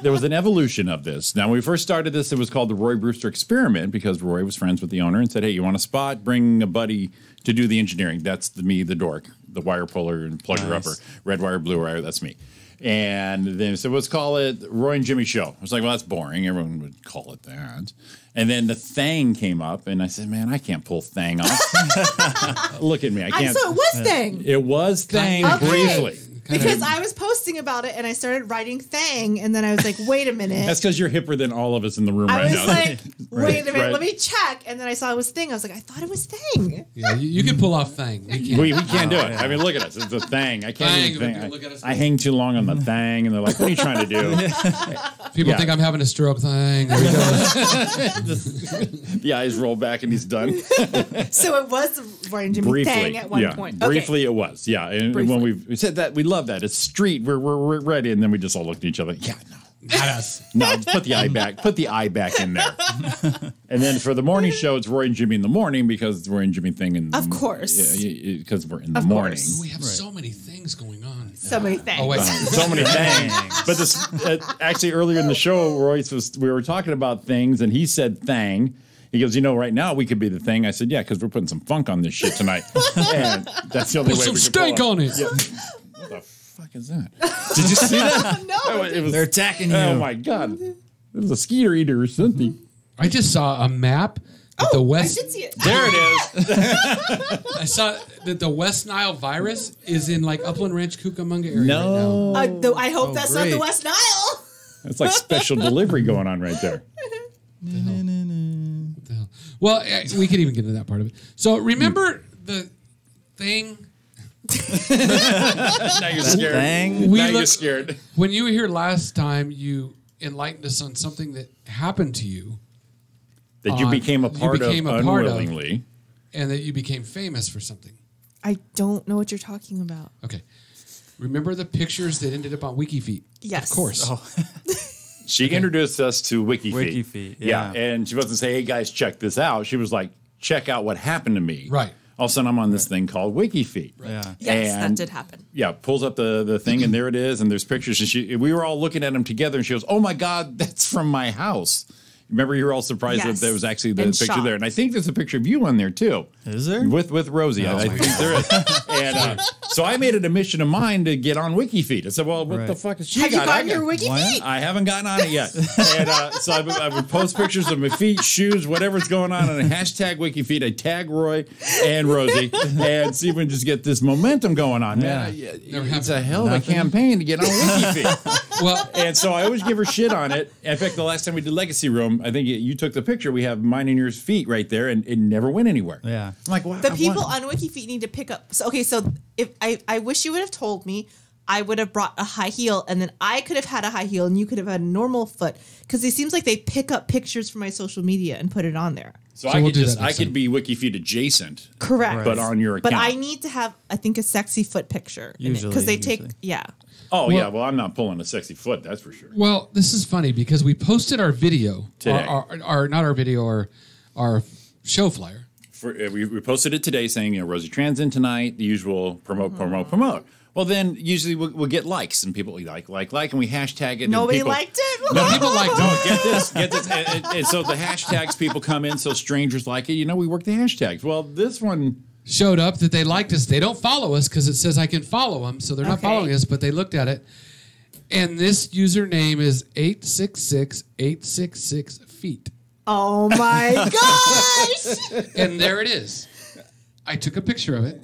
There was an evolution of this. Now, when we first started this, it was called the Roy Brewster Experiment because Roy was friends with the owner and said, hey, you want a spot? Bring a buddy to do the engineering. That's me, the dork, the wire puller and plugger upper, red wire, blue wire, that's me. And then so let's call it Roy and Jimmy Show. I was like, well, that's boring. Everyone would call it that. And then the Thang came up, and I said, man, I can't pull Thang off. Look at me. I can't. So it was Thang. It was Thang briefly. Because I was posting about it and I started writing thang, and then I was like, wait a minute. That's because you're hipper than all of us in the room I right was now. like, wait a minute, Right. let me check. And then I saw it was thing. I was like, I thought it was thing. Yeah, you can pull off thing. We can't do it. I mean, look at us. It's a thing. I can't Thang. do a thing. Look at us. I hang too long on the thing, and they're like, what are you trying to do? People Yeah. think I'm having a stroke. Thing. There we go. The eyes roll back, and he's done. So it was Roy and Jimmy thang at one point. Briefly, it was. Yeah. And when we said that, we love that. It's street. We're ready. And then we just all looked at each other. Yeah, no. Not us. No, put the eye back. Put the eye back in there. And then for the morning show, it's Roy and Jimmy in the morning because it's Roy and Jimmy thing. Of course. Because we're in the morning. We have so many things going on. So many things. Oh, wait. So many things. But this actually earlier in the show, we were talking about things, and he said thang. He goes, right now we could be the thing. I said, yeah, because we're putting some funk on this shit tonight. And that's the only Put way some we can steak pull on it. Yeah. What the fuck is that? Did you see that? No. It was, They're attacking you. oh my God. It was a skeeter eater or something. I just saw a map that the West. I did see it. There it is. I saw that the West Nile virus is in like Upland Ranch, Cucamonga area right now. I hope that's not great. the West Nile. That's like special delivery going on right there. What the hell? Well, we could even get into that part of it. So remember the thing Now you're scared. Thang. Now you're scared. when you were here last time. You enlightened us on something that happened to you, That you became a part of unwillingly. and that you became famous for something. I don't know what you're talking about. Okay. Remember the pictures that ended up on WikiFeet? Yes. Of course. Oh, She introduced us to WikiFeet. WikiFeet, yeah. And she wasn't saying, hey, guys, check this out. She was like, check out what happened to me. Right. All of a sudden, I'm on this thing called WikiFeet. yeah. Yes, And- that did happen. Yeah, pulls up the thing, and there it is, and there's pictures. And we were all looking at them together, and she goes, oh, my God, that's from my house. Remember, you were all surprised Yes. that there was actually the And picture shocked. there. And I think there's a picture of you on there, too. Is there? With Rosie. I think there is. And so I made it a mission of mine to get on WikiFeet. I said, well, what the fuck is she Have you got? gotten I your got- wiki Why feet? I haven't gotten on it yet. And so I would post pictures of my feet, shoes, whatever's going on, and a hashtag WikiFeet. I tag Roy and Rosie and see if we can just get this momentum going on. Man, it's a hell of a campaign to get on WikiFeet. Well, And so I always give her shit on it. In fact, the last time we did Legacy Room, I think you took the picture. We have mine and yours feet right there, and it never went anywhere. Yeah. I'm like, wow. The people on WikiFeet need to pick up. So, okay, so if I wish you would have told me, I would have brought a high heel, and then I could have had a high heel, and you could have had a normal foot. Because it seems like they pick up pictures from my social media and put it on there. So So I we'll could do that next time. be WikiFeet adjacent. Correct. But on your But account. I need to have, I think, a sexy foot picture. Usually, Because they take, yeah. Oh, yeah. Well, I'm not pulling a sexy foot, that's for sure. well, this is funny because we posted our video Today. our not our video, our show flyer. We posted it today saying, Rosie Tran's in tonight, the usual promote. Well, then usually we'll get likes, and people like, and we hashtag it. Nobody and people, liked it? No, people like, no, get this. And so the hashtags people come in, so strangers like it. We work the hashtags. Well, this one... Showed up that they liked us. They don't follow us because it says I can follow them, so they're not Okay. following us. But they looked at it, and this username is 866 feet, Oh my gosh! and there it is. I took a picture of it.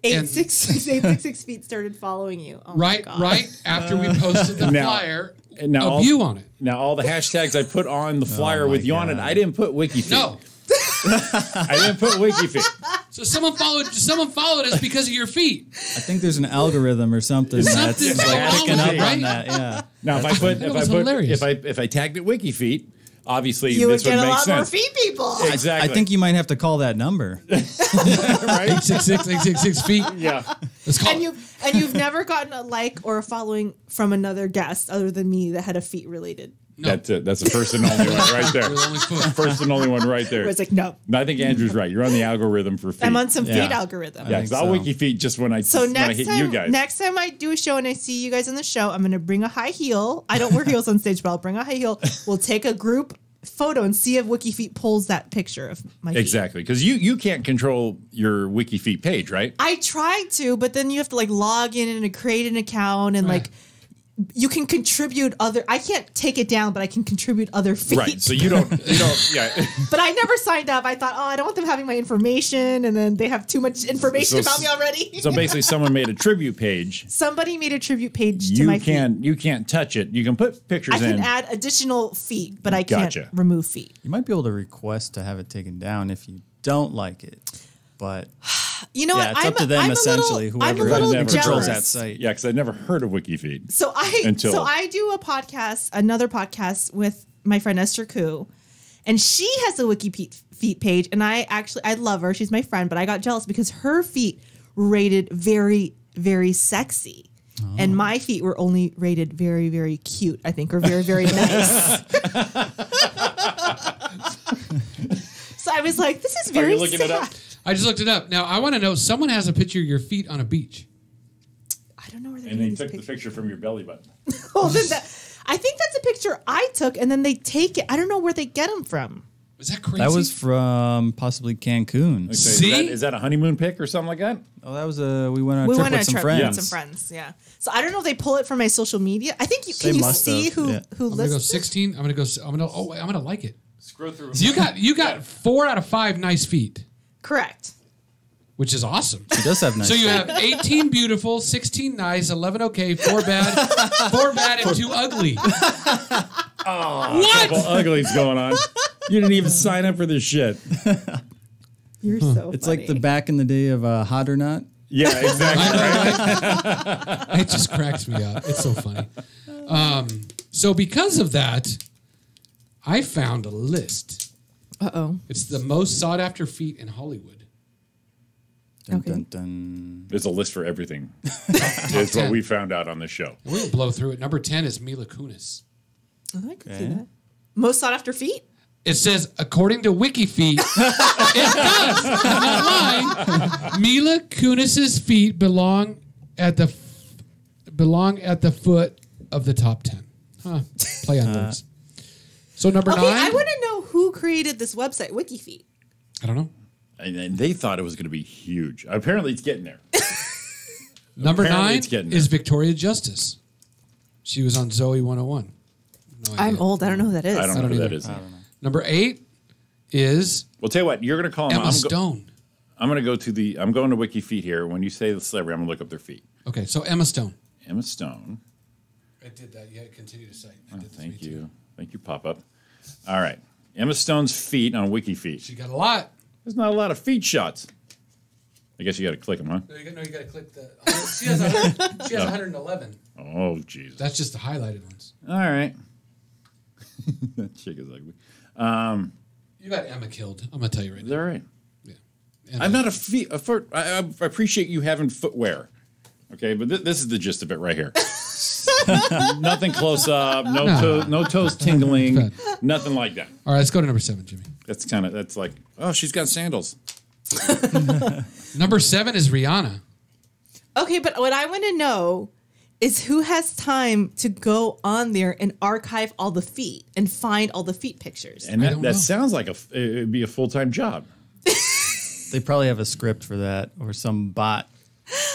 866 feet started following you. Oh my Right, God. right after we posted the Now- flyer and now of you on it. Now, all the hashtags I put on the flyer with you on it, I didn't put WikiFeet. No, I didn't put WikiFeet. so someone followed us because of your feet. I think there's an algorithm or something that's Something's like going on picking with up it, on right? that. Yeah. Now, if I tagged it WikiFeet, obviously You would this would get a make lot more sense. feet people. Exactly. I think you might have to call that number. right? 866 feet. Yeah. Let's call And it. you've never gotten a like or a following from another guest other than me that had a feet related. No. That's it. That's the first and only one right there. You're the only foot. First and only one right there. Where it's like, no, No, I think Andrew's right. You're on the algorithm for feet. I'm on some Yeah. feet algorithm. Yeah, I because think I'll so. wiki feet just when I So when I next hit time, you guys. next time I do a show and I see you guys on the show, I'm going to bring a high heel. I don't wear heels on stage, but I'll bring a high heel. We'll take a group photo and see if WikiFeet pulls that picture of my feet. Exactly, because you can't control your WikiFeet page, right? I tried to, but then you have to like log in and create an account and like you can contribute other. I can't take it down, but I can contribute other feet. Right. So you don't. Yeah. But I never signed up. I thought, I don't want them having my information, and then they have too much information about me already. So basically, someone made a tribute page. Somebody made a tribute page to my feet. You can't touch it. You can put pictures in. I can add additional feet, but I can't Gotcha. remove feet. You might be able to request to have it taken down if you don't like it, but You know yeah, what? it's up to them essentially. I'm a Whoever little controls jealous. that site. Yeah, because I'd never heard of WikiFeed. So I do a podcast, another podcast with my friend Esther Koo, and she has a WikiFeet page, and I love her. She's my friend, but I got jealous because her feet were rated very, very sexy. And my feet were only rated very, very cute, I think, or very, very nice. So I was like, this is very sad. I just looked it up. Now, I want to know, someone has a picture of your feet on a beach. I don't know where they're And getting they these took the picture from your belly button. Oh, I think that's a picture I took, and then they take it. I don't know where they get them from. Is that crazy? That was from possibly Cancun. Okay, See? Is that a honeymoon pic or something like that? Oh, that was we went on a trip with some friends. with some friends. Yeah. So I don't know if they pull it from my social media. I think They can you must see have, who yeah. who I'm gonna go lists it? 16. I'm gonna like it. Scroll through. So you got 4 out of 5 nice feet, Correct. which is awesome. She does have nice. So you feet. have 18 beautiful, 16 nice, 11 okay, 4 bad, and 2 ugly. Couple uglies going on. You didn't even sign up for this shit. You're so It's funny. like the back in the day of Hot or Not. Yeah, exactly. It just cracks me up. It's so funny. So because of that, I found a list. Uh-oh. It's the most sought after feet in Hollywood. Dun, Okay. dun, dun. There's a list for everything. It's what 10. we found out on the show. And we'll blow through it. Number 10 is Mila Kunis. Oh, I can see Okay. that. Most sought after feet? It says, according to WikiFeet, it does. I'm not lying. Mila Kunis's feet belong at the foot of the top 10. Huh. Play on words. So number 9. I want to know who created this website, WikiFeet. I don't know. And they thought it was going to be huge. Apparently, it's getting there. Number Apparently 9 it's getting is there. Victoria Justice. She was on Zoe 101. No idea. I'm old. I don't know who that is. I don't know who either. that is. Number 8 is Well, tell you what, you're going to call them. Emma Stone. I'm going to I'm going to WikiFeet here. When you say the celebrity, I'm going to look up their feet. Okay, so Emma Stone. Emma Stone. I did that. Yeah, continue to cite. Thank you. Thank you, Pop-Up. All right. Emma Stone's feet on WikiFeet. She got a lot. There's not a lot of feet shots. I guess you got to click them, huh? No, you got to click the. She has 111. Oh, Jesus. That's just the highlighted ones. All right. That chick is ugly. You got Emma killed. I'm gonna tell you right Is now. that right? Yeah. I'm not a foot. I appreciate you having footwear. Okay, but this is the gist of it right here. Nothing close up. No toes tingling. Nothing like that. All right, let's go to number 7, Jimmy. That's like, oh, she's got sandals. Number 7 is Rihanna. Okay, but what I want to know is who has time to go on there and archive all the feet and find all the feet pictures. And I don't know. that sounds like it'd be a full-time job. They probably have a script for that or some bot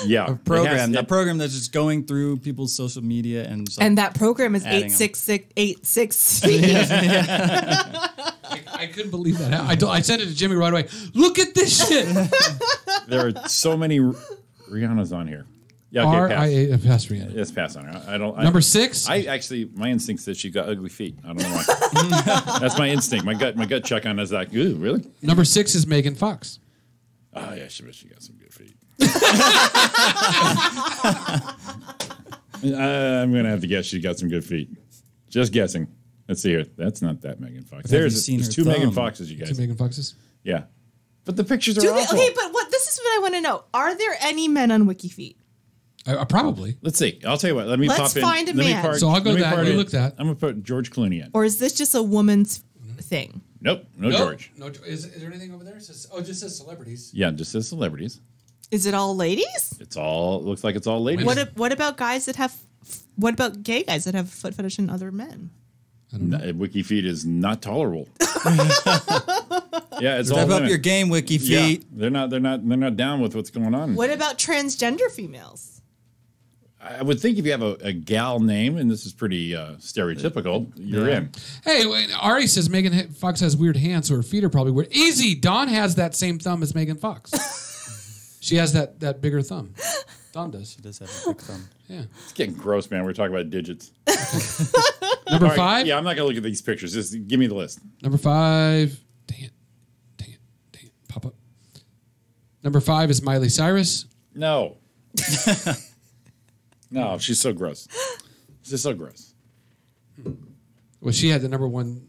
Yeah. program. That program that's just going through people's social media and just like, And that program is Adding 'em. 866. I couldn't believe that. I sent it to Jimmy right away. Look at this shit. There are so many Rihannas on here. Yeah, okay, pass. R-I-A, pass Rihanna. Yes, pass on her. I don't. Number 6. I actually, my instinct says she got ugly feet. I don't know why. That's my instinct. My gut check on is like, ooh, really? Number 6 is Megan Fox. Oh yeah, she got some good feet. I'm gonna have to guess she got some good feet. Just guessing. Let's see here. That's not that Megan Fox. Have you There's seen her 2 Megan thumb? Foxes, you guys. 2 Megan Foxes. Yeah, but the pictures are Do they, awful. okay, but this is what I want to know. Are there any men on WikiFeet? Probably. Let's see. I'll tell you what. Let me Let's pop in. find a Let me man. part- So I'll go let me that. part You in. look that. I'm gonna put George Clooney in. Or is this just a woman's thing? Nope, no Nope. George. No. Is there anything over there? It says, it just says celebrities. Yeah, just as celebrities. Is it all ladies? Looks like it's all ladies. What about guys that have? What about gay guys that have foot fetish in other men? WikiFeet is not tolerable. Yeah, it's all step up women. your game, WikiFeet. Yeah, they're not down with what's going on. What about transgender females? I would think if you have a gal name, and this is pretty stereotypical, you're in. Hey, wait, Ari says Megan Fox has weird hands, so her feet are probably weird. Easy. Dawn has that same thumb as Megan Fox. She has that bigger thumb. Dawn does. She does have a big thumb. Yeah. It's getting gross, man. We're talking about digits. Number All right, 5? Yeah, I'm not going to look at these pictures. Just give me the list. Number 5. Dang it. Pop up. Number 5 is Miley Cyrus. No. No, she's so gross. She's so gross. Well, she had the number one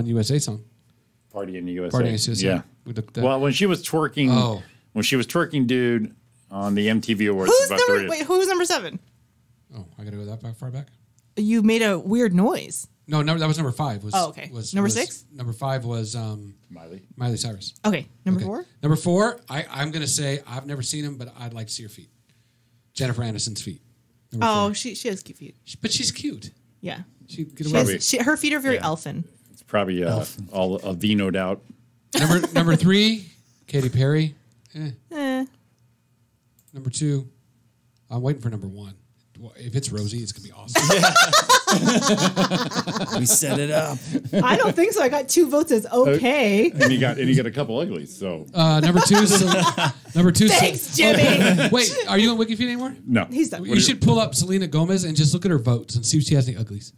USA song. Party in the USA. Party in the USA. Yeah. We looked at- Well, when she was twerking, dude, on the MTV Awards. Who's number 7? Oh, I got to go that far back? You made a weird noise. No, that was number 5. Okay. Number 6? Number 5 was Miley Cyrus. Okay. Number 4? Number 4, I'm going to say I've never seen him, but I'd like to see her feet. Jennifer Aniston's feet. Oh, she has cute feet. But she's cute. Yeah. Her feet are very elfin. It's probably all vinoed out. Number 3, Katy Perry. Number 2, I'm waiting for number 1. If it's Rosie, it's going to be awesome. We set it up. I don't think so. I got 2 votes as okay. And you got a couple uglies. So number 2 is number 2. Thanks, Jimmy. Wait, are you on WikiFeed anymore? No. He's done. You should pull up Selena Gomez and just look at her votes and see if she has any uglies.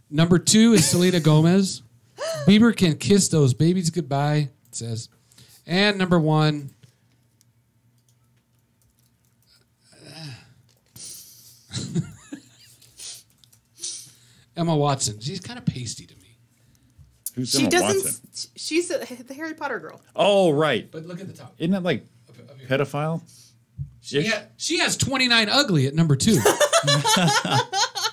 Number 2 is Selena Gomez. Bieber can kiss those babies goodbye, it says. And number 1. Emma Watson. She's kind of pasty to me. Who's She Emma doesn't. Watson? She's the Harry Potter girl. Oh, right. But look at the top. Isn't that like pedophile? She has 29 ugly at number 2.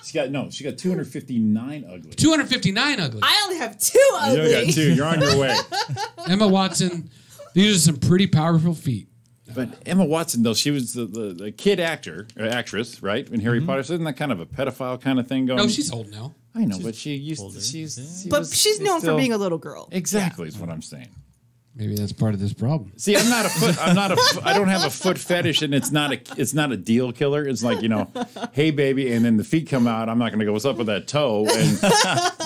She got 259 ugly. 259 ugly. I only have 2 You ugly. only got 2. You're on your way. Emma Watson. These are some pretty powerful feet. But Emma Watson, though, she was the kid actress, right? In Harry Potter. So isn't that kind of a pedophile kind of thing going? No, she's old now. I know, but she's She's known for being a little girl. Exactly is what I'm saying. Maybe that's part of this problem. See, I don't have a foot fetish, and it's not a deal killer. It's like, hey baby, and then the feet come out. I'm not going to go, what's up with that toe, and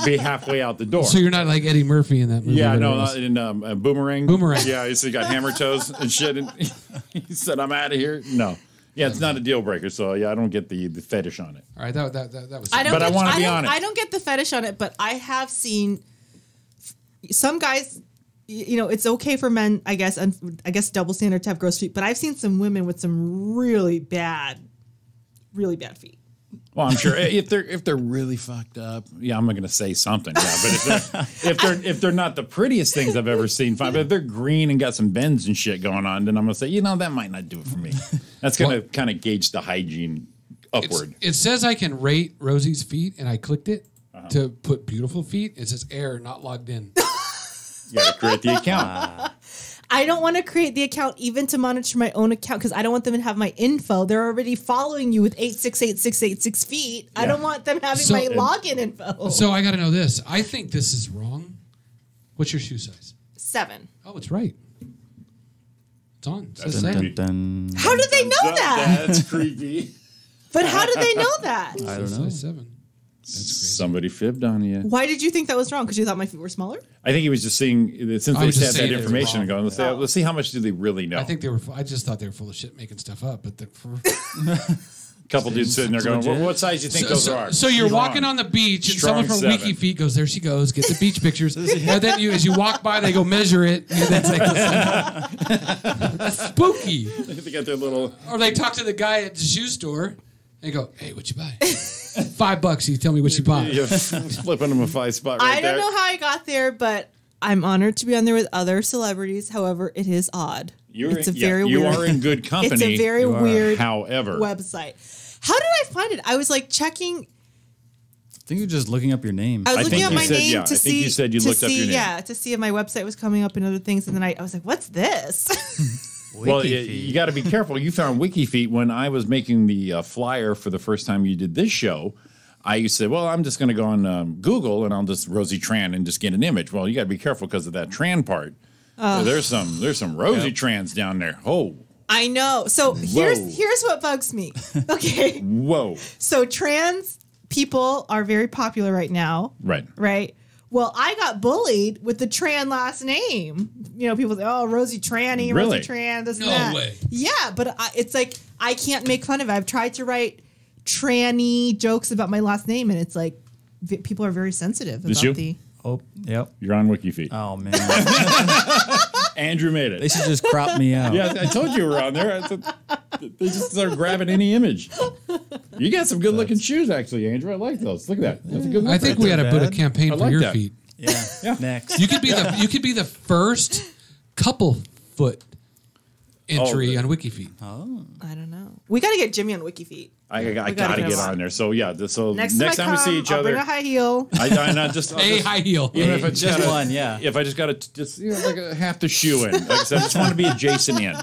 be halfway out the door. So you're not like Eddie Murphy in that movie. Yeah, no, not in Boomerang. Boomerang. Yeah, he got hammer toes and shit, and he said, "I'm out of here." No, yeah, it's not a deal breaker. So yeah, I don't get the fetish on it. All right, that was. I want to be on it. I don't get the fetish on it, but I have seen some guys. It's okay for men, I guess. And I guess double standard to have gross feet, but I've seen some women with some really bad feet. Well, I'm sure if they're really fucked up, yeah, I'm not going to say something. Yeah, but if they're not the prettiest things I've ever seen, fine. But if they're green and got some bends and shit going on, then I'm going to say, that might not do it for me. That's going to kind of gauge the hygiene upward. It says I can rate Rosie's feet, and I clicked it to put beautiful feet. It says error, not logged in. You got to create the account. I don't want to create the account even to monitor my own account because I don't want them to have my info. They're already following you with 868,686 feet. Yeah. I don't want them having my login info. So I got to know this. I think this is wrong. What's your shoe size? 7. Oh, it's right. It's on. It says Dun, 7. dun, dun. How did they know that? That's creepy. But how did they know that? I don't know. 7. That's crazy. Somebody fibbed on you. Why did you think that was wrong? Because you thought my feet were smaller? I think he was just seeing, since they had that information and going, Oh. let's see how much do they really know. I think I just thought they were full of shit making stuff up. But a couple dudes sitting there going, what size do you think those are? So you're walking on the beach and someone from WikiFeet goes, there she goes, get the beach pictures. And then as you walk by, they go measure it. And that's like, that's spooky. They got their little... Or they talk to the guy at the shoe store and go, hey, what'd you buy? $5. You tell me what you bought. You're flipping them a 5 spot right there. I don't know how I got there, but I'm honored to be on there with other celebrities. However, it is odd. You are in good company. It's a very weird however website. How did I find it? I was like checking. I think you're just looking up your name. I was looking up my name to see. You said you looked up your name. Yeah, to see if my website was coming up and other things. And then I was like, what's this? Well, you got to be careful. You found WikiFeet when I was making the flyer for the first time you did this show. I said, well, I'm just going to go on Google and I'll just Rosie Tran and just get an image. Well, you got to be careful because of that Tran part. There's some Rosie Trans down there. Oh, I know. So here's what bugs me. Okay. Whoa. So trans people are very popular right now. Right. Right. Well, I got bullied with the Tran last name. You know, people say, "Oh, Rosie Tranny, Really? Rosie Tran." This No and that. way. Yeah, but it's like I can't make fun of it. I've tried to write tranny jokes about my last name, and it's like people are very sensitive This about you? the. Oh, yep. You're on WikiFeet. Oh man, Andrew made it. they should just crop me out. Yeah, I told you we were on there. They just start grabbing any image. You got some good looking shoes, actually, Andrew. I like those. Look at that. That's a good look. I think we ought to put a campaign I for like your that. feet. Yeah. Next. You could be the first couple foot entry on WikiFeet. I don't know. We got to get Jimmy on WikiFeet. I gotta get get him on there. So yeah, so Next next time time I we see come, each I'll other, bring a high heel. I'll just High heel. Even if I just Just gotta, one, yeah. If I just got to just like a half the shoe in, like I said, I just want to be adjacent in,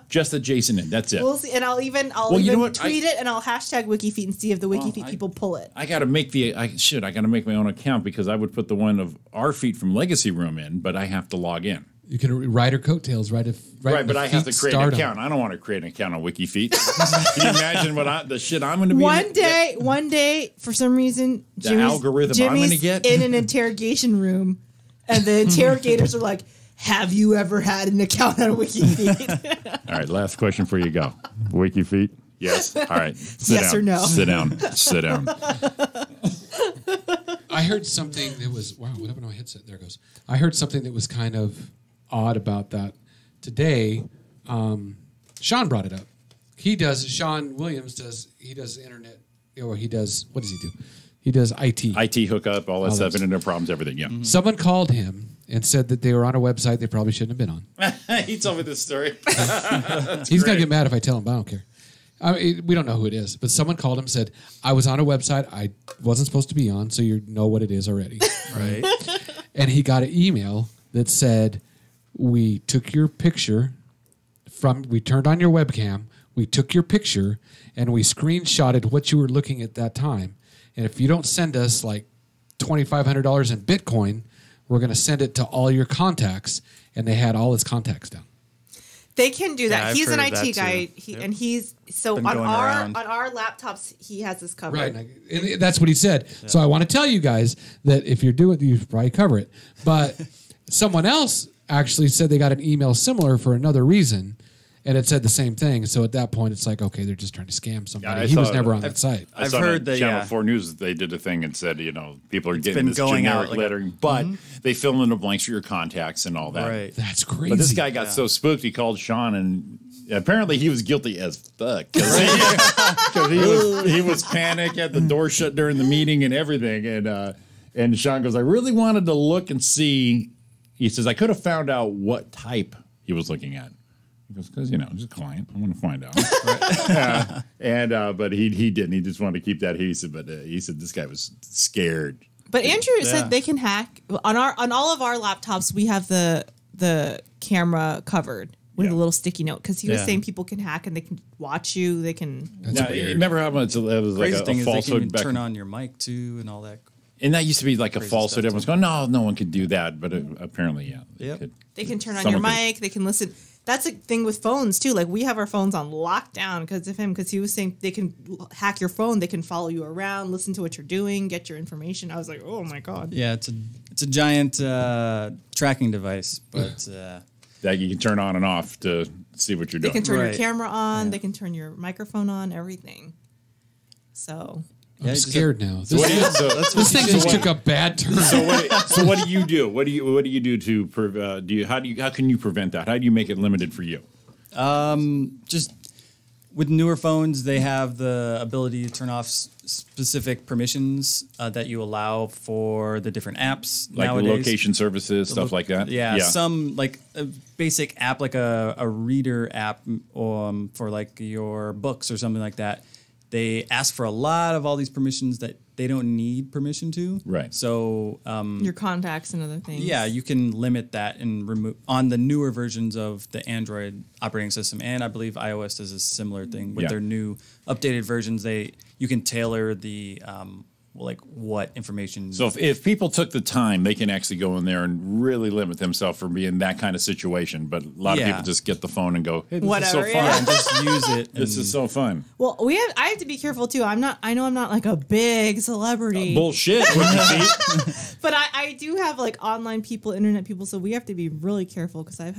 just adjacent in. That's it. We'll see, and I'll even you know what? tweet it, and I'll hashtag WikiFeet and see if the WikiFeet people pull it. I got to make I got to make my own account because I would put the one of our feet from Legacy Room in, but I have to log in. You can ride her coattails, right? Right, but I have to create an account. I don't want to create an account on WikiFeet. Can you imagine the shit I'm going to be One day, for some reason, algorithm I'm Jimmy's gonna get? in an interrogation room, and the interrogators are like, "Have you ever had an account on WikiFeet?" All right, last question for you. Go. WikiFeet? Yes. All right. Sit Yes down. or no? Sit down. Sit down. I heard something that was wow. What happened to my headset? There it goes. I heard something that was kind of odd about that today. Sean brought it up. Sean Williams does internet, or he does, what does he do? He does IT. IT hookup, all that stuff, internet problems, everything. Yeah. Someone called him and said that they were on a website they probably shouldn't have been on. He told me this story. He's going to get mad if I tell him, but I don't care. We don't know who it is, but someone called him and said, I was on a website I wasn't supposed to be on, so you know what it is already. Right. And he got an email that said, we took your picture we turned on your webcam, we took your picture, and we screenshotted what you were looking at that time. And if you don't send us like $2,500 in Bitcoin, we're going to send it to all your contacts. And they had all his contacts down. They can do that. Yeah, I've he's an heard of IT that guy, too. and he's so Been on going our around. laptops he has this covered. Right. And that's what he said. Yeah. So I want to tell you guys that if you're doing it, you should probably cover it. But someone else actually said they got an email similar for another reason. And it said the same thing. So at that point, it's like, okay, they're just trying to scam somebody. Yeah, he was never on that site. I've heard that, Channel 4 News, they did a thing and said, people are getting been this going generic out, like, lettering, but they fill in the blanks for your contacts and all that. Right. That's crazy. But this guy got so spooked, he called Sean, and apparently he was guilty as fuck. Because he was panicked, had the door shut during the meeting and everything. And Sean goes, I really wanted to look and see. He says, I could have found out what type he was looking at. He goes, because, he's a client. I want to find out. But he didn't. He just wanted to keep that. He said this guy was scared. But Andrew said they can hack on all of our laptops. We have the camera covered with a little sticky note because he was saying people can hack and they can watch you. They can. Now, remember how much it was like Crazy thing a is they falsehood can back turn on your mic too and all that. And that used to be like a falsehood. Everyone's going, no one could do that. But apparently, yeah. Yep. They can turn on your mic. They can listen. That's a thing with phones too. Like we have our phones on lockdown because of him. Because he was saying they can hack your phone. They can follow you around, listen to what you're doing, get your information. I was like, oh my god. Yeah, it's a giant tracking device, but that you can turn on and off to see what you're They doing. can turn your camera on. They can turn your microphone on. Everything. So. I'm scared now. This thing just took a bad turn. So what do you do? What do you do to how can you prevent that? How do you make it limited for you? Just with newer phones, they have the ability to turn off specific permissions that you allow for the different apps like nowadays. Location services, stuff like that. Yeah, some like a basic app, like a reader app, for like your books or something like that. They ask for a lot of all these permissions that they don't need permission to. Right. So your contacts and other things. Yeah, you can limit that and remove on the newer versions of the Android operating system, and I believe iOS does a similar thing with their new updated versions. You can tailor the like what information. So if people took the time, they can actually go in there and really limit themselves from being in that kind of situation. But a lot of people just get the phone and go, "Hey, this is so fun. yeah. Just use it. This is so fun." Well, I have to be careful too. I know I'm not like a big celebrity. Bullshit. But I do have like online people, internet people, so we have to be really careful because I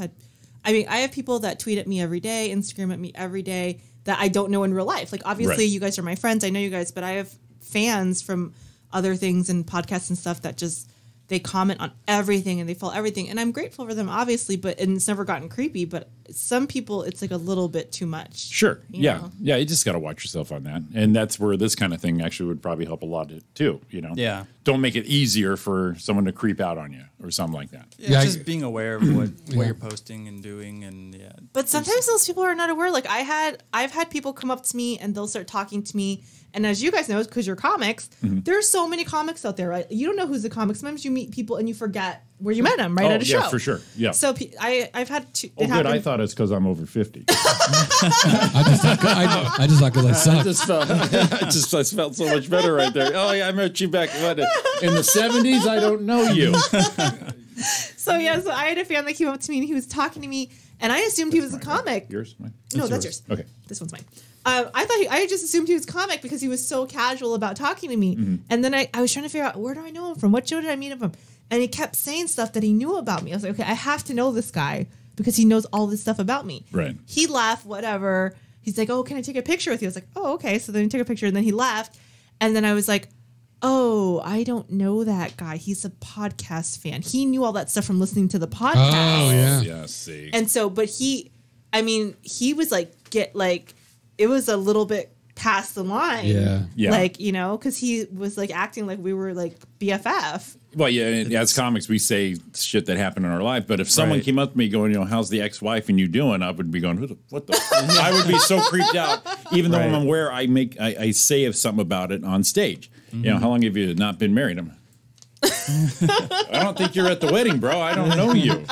have people that tweet at me every day, Instagram at me every day that I don't know in real life. Like obviously you guys are my friends, I know you guys, but I have fans from other things and podcasts and stuff that just they comment on everything and they follow everything, and I'm grateful for them obviously, but and it's never gotten creepy. But some people it's like a little bit too much. Sure. You know? Yeah. You just got to watch yourself on that, and that's where this kind of thing actually would probably help a lot too. You know. Yeah. Don't make it easier for someone to creep out on you or something like that. Yeah, just being aware of what you're posting and doing, and But sometimes those people are not aware. Like I've had people come up to me and they'll start talking to me. And as you guys know, because you're comics, there's so many comics out there, right? You don't know who's a comic. Sometimes you meet people and you forget where you met them, right, at a show. Yeah, for sure. Yeah. So I've had two. Oh, good. I thought it's because I'm over 50. I just thought because I suck. I just felt so much better right there. Oh, yeah, I met you back in the 70s. I don't know you. So I had a fan that came up to me and he was talking to me, and I assumed he was a comic. Yours? Mine? No, that's yours. Okay. This one's mine. I just assumed he was comic because he was so casual about talking to me. And then I was trying to figure out, where do I know him from? What show did I meet him from? And he kept saying stuff that he knew about me. I was like, okay, I have to know this guy because he knows all this stuff about me. Right. He left, whatever. He's like, oh, can I take a picture with you? I was like, oh, okay. So then he took a picture and then he left. And then I was like, oh, I don't know that guy. He's a podcast fan. He knew all that stuff from listening to the podcast. Oh, yeah. Yeah, see. And so, but he was like, it was a little bit past the line. Yeah. Like, because he was like acting like we were like BFF. Well, yeah, and as comics, we say shit that happened in our life. But if someone came up to me going, how's the ex-wife and you doing? I would be going, what the? I would be so creeped out, even though I'm aware I say something about it on stage. Mm-hmm. How long have you not been married? I don't think you're at the wedding, bro. I don't know you.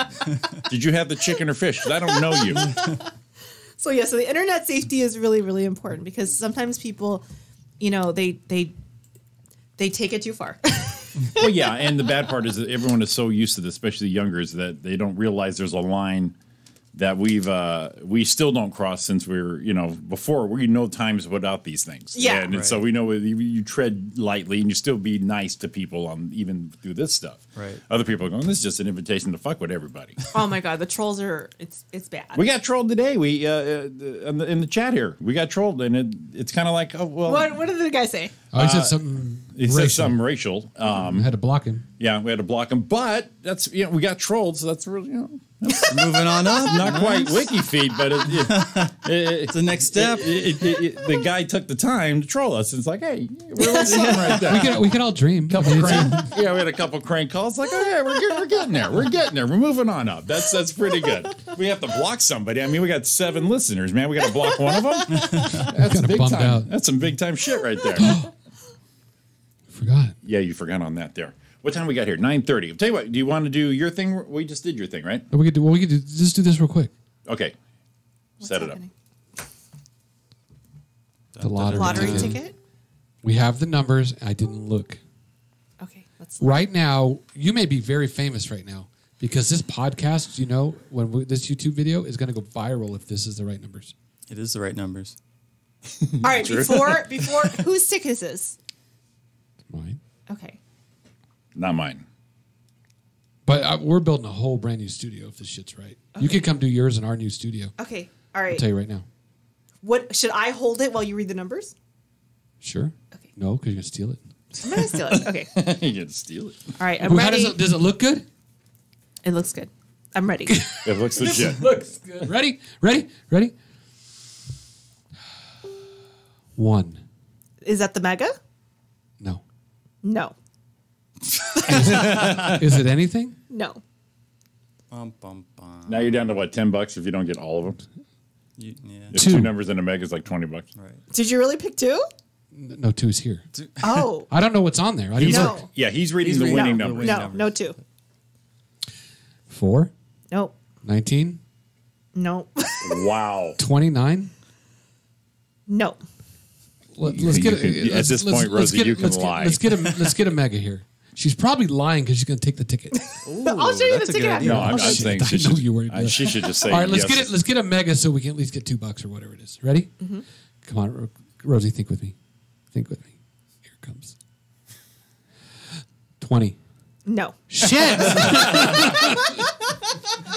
Did you have the chicken or fish? 'Cause I don't know you. So the internet safety is really, really important because sometimes people, they take it too far. Well, yeah, and the bad part is that everyone is so used to this, especially the younger, is that they don't realize there's a line that we still don't cross since we're, before we know times without these things. Yeah. And so we know you tread lightly and you still be nice to people even through this stuff. Right. Other people are going, this is just an invitation to fuck with everybody. Oh my God, the trolls it's bad. We got trolled today. We in the chat here, we got trolled, and it's kind of like, oh well. What did the guy say? Oh, he said something. He said something racial. Had to block him. Yeah, we had to block him, but that's we got trolled, so that's really moving on up. Not quite wiki feed, but it's the next step. The guy took the time to troll us. It's like, hey, we're on something right there. We can all dream. We had a couple crank calls. Like, oh yeah, we're getting there. We're getting there. We're moving on up. That's pretty good. We have to block somebody. I mean, we got 7 listeners, man. We got to block one of them. That's big time. Out. That's some big time shit right there. Forgot. Yeah, you forgot on that there. What time we got here? 9:30. I'll tell you what. Do you want to do your thing? We just did your thing, right? We could just do this real quick. Okay. What's Set happening? it up. The lottery ticket. We have the numbers. I didn't look. Okay, let's. Right now, you may be very famous right now because this podcast, this YouTube video is going to go viral if this is the right numbers. It is the right numbers. All right, before whose ticket is this? Mine. Okay. Not mine. But we're building a whole brand new studio if this shit's right. Okay. You could come do yours in our new studio. Okay. All right. I'll tell you right now. What should I hold it while you read the numbers? Sure. Okay. No, because you're going to steal it. I'm going to steal it. Okay. You're going to steal it. All right. I'm ready. Does it look good? It looks good. I'm ready. It looks legit. Looks good. Ready? 1. Is that the mega? No. No. Is it anything? No. Bum, bum, bum. Now you're down to what, $10 if you don't get all of them? Yeah. If 2 numbers in a mega is like $20. Right. Did you really pick 2? No, 2's here. Oh. I don't know what's on there. I didn't look. Yeah, he's reading the winning numbers. No 2. 4. Nope. 19. Nope. Wow. 29. No. Let's get at this point, Rosie, you can lie. Let's get a mega here. She's probably lying because she's going to take the ticket. I'll show you the ticket. No, I'm saying she should, you were. she should just say. All right, let's yes. get it. Let's get a mega so we can at least get $2 or whatever it is. Ready? Mm-hmm. Come on, Rosie, think with me. Think with me. Here it comes. 20. No. Shit.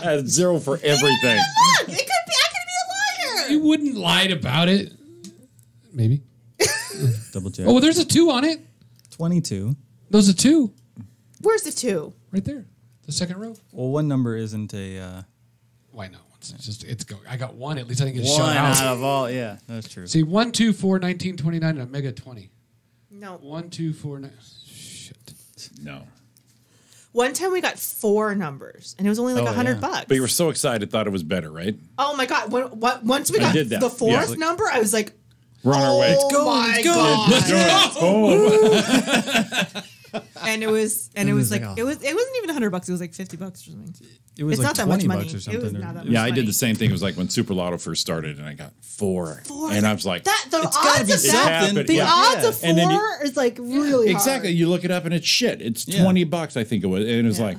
That's 0 for everything. Look, it could be. I could be a liar. You wouldn't lie about it. Maybe. Double check. Oh, well, there's a 2 on it. 22. There's a 2 Where's the 2? right there. The second row. Well, one number isn't a Why not? It's go. I got 1. At least I didn't get one shot out. out of all. Yeah, that's true. See, 1, 2, 4, 19, 29, and a mega 20. No. 1, 2, 4, 9. Shit. No. One time we got 4 numbers, and it was only like $100. But you were so excited, thought it was better, right? Oh my god! Once we got did that. the 4th Yeah. number, I was like, We're on our way. "Oh my god!" And it was like it wasn't even $100. It was like $50 or something. It was It's like not that much 20 money. bucks or It was something. not that Yeah, much I did money. the same thing. It was like when Super Lotto first started, and I got 4. 4. And I was like, That the It's gotta odds be of that. something. The Yeah. odds of 4 And then is like really hard. exactly. You look it up, and it's shit. It's Yeah. $20, I think it was, and it was Yeah. like,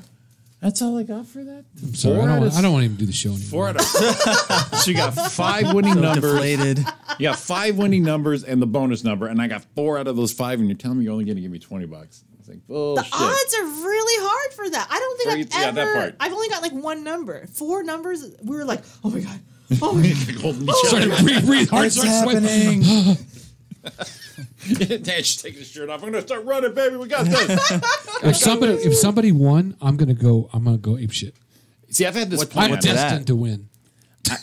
that's all I got for that. Sorry, I don't want to even do the show anymore. 4 out of. So you got 5 winning numbers. Deflated. You got 5 winning numbers and the bonus number, and I got 4 out of those 5, and you're telling me you're only going to give me $20. It's like bullshit. The odds are really hard for that. I don't think Or I've yeah, that ever. part. I've only got like 1 number. 4 numbers. We were like, oh my god. Oh my god. Holding each Sorry, other. breathe hard. What's Start sweating. happening? Dad's taking his shirt off. I'm going to start running, baby. We got this. If somebody won, I'm gonna go ape shit. See, I've had this I'm plan. destined to win.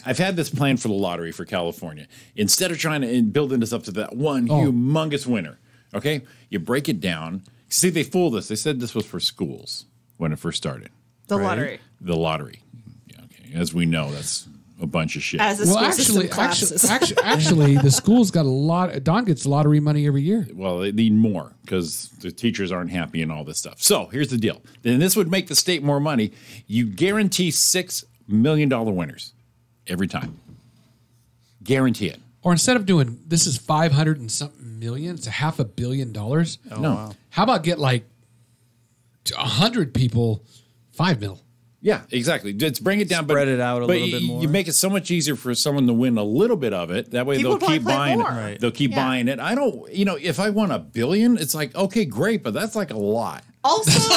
I've had this plan for the lottery for California. Instead of trying to build this up to that one humongous winner, okay, you break it down. See, they fooled us. They said this was for schools when it first started. The lottery. The lottery. Yeah, okay. As we know, that's a bunch of shit. As a school system collapses. Actually, the school's got a lot. Don gets lottery money every year. Well, they need more because the teachers aren't happy and all this stuff. So here's the deal. Then this would make the state more money. You guarantee $6 million winners every time. Guarantee it. Or instead of doing this is 500 and something million, it's $500 million. No. Wow. How about get like 100 people, $5 million? Yeah, exactly. Just bring it down, Spread it out a but little bit more. You make it so much easier for someone to win a little bit of it. That way People they'll keep probably play buying it. more. Right. They'll keep buying it. I don't, if I won $1 billion, it's like, okay, great, but that's like a lot. Also,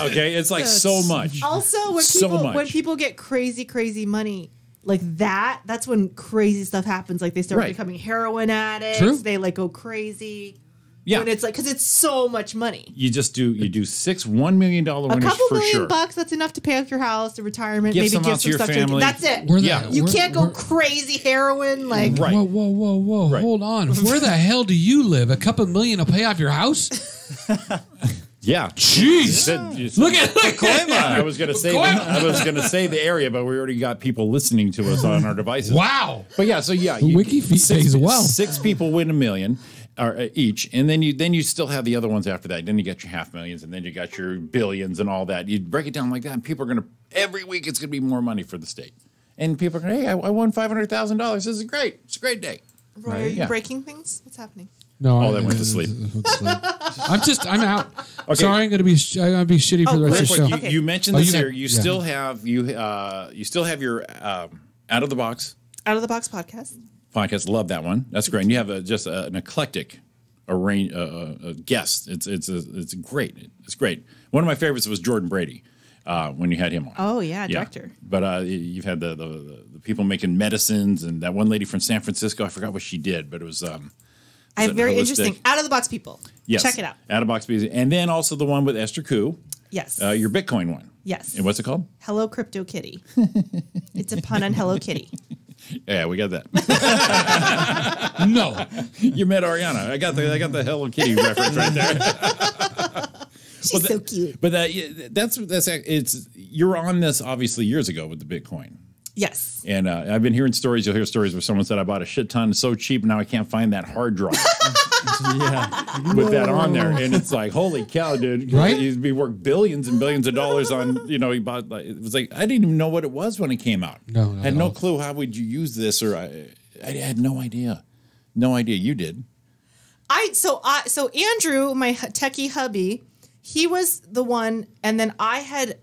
Okay, it's like so much. also when So people much. when people get crazy money like that's when crazy stuff happens. Like they start Right. becoming heroin addicts. True. They like go crazy. Yeah. When it's like because it's so much money. You do 6 $1 million A winners couple for million sure. bucks, that's enough to pay off your house, the retirement, Give maybe some give out to some your stuff family. to That's it. Where the- Yeah. You where- can't go where- crazy heroin like Right. Whoa. Right. Hold on. Where the hell do you live? A couple million will pay off your house? Yeah. Jeez. Look at I was gonna say the area, but we already got people listening to us on our devices. Wow. But yeah, so yeah, Wiki feed pays well. 6 people win $1 million or each, and then you still have the other ones after that. Then you got your $500,000s, and then you got your billions and all that. You break it down like that, and people are gonna every week it's gonna be more money for the state, and people are gonna hey, I won $500,000. This is great. It's a great day. Roy, are you Yeah. breaking things? What's happening? No, Oh, they went to sleep. I'm out. Okay. Sorry, I'm gonna be shitty for the rest of the Quick, show. you, you mentioned Oh, this you here. got- You yeah. still have your out of the box Out of the Box podcast. podcast. Love that one. That's great. And you have an eclectic arrange guest. It's great. It's great. One of my favorites was Jordan Brady when you had him on. Oh yeah, director. But you've had the people making medicines and that one lady from San Francisco. I forgot what she did, but it was. I have it very holistic? interesting Out of the Box people. Yes, Check it out. Out of box music, and then also the one with Esther Koo. Yes. Your Bitcoin one. Yes. And what's it called? Hello Crypto Kitty. It's a pun on Hello Kitty. Yeah, we got that. No. You met Ariana. I got the Hello Kitty reference right there. She's so cute. But that's it's you're on this obviously years ago with the Bitcoin. Yes. And I've been hearing stories. You'll hear stories where someone said, I bought a shit ton, so cheap, now I can't find that hard drive. With that on there. And it's like, holy cow, dude. Right? You'd be worth billions and billions of dollars on, he bought, it was like, I didn't even know what it was when it came out. No, I had no clue how would you use this, or I had no idea. No idea. You did. So Andrew, my techie hubby, he was the one, and then I had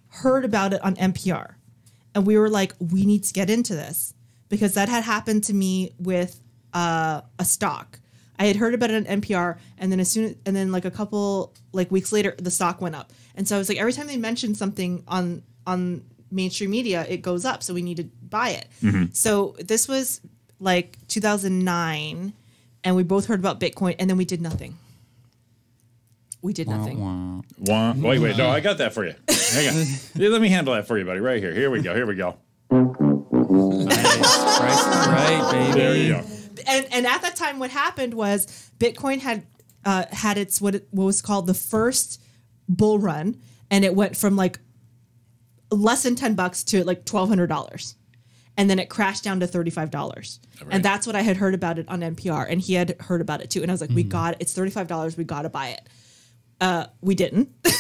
heard about it on NPR, and we were like, we need to get into this because that had happened to me with a stock. I had heard about it on NPR, and then like a couple like weeks later, the stock went up, and so I was like, every time they mention something on mainstream media, it goes up, so we need to buy it. So this was like 2009, and we both heard about Bitcoin, and then we did nothing. We did nothing. Wait, no, I got that for you. Hang on. Let me handle that for you, buddy. Right here. Here we go. Nice. Right, baby. There you go. And at that time, what happened was Bitcoin had its what was called the first bull run, and it went from like less than $10 to like $1,200, and then it crashed down to $35. Right. And that's what I had heard about it on NPR, and he had heard about it too. And I was like, it's $35. We got to buy it. We didn't. Dang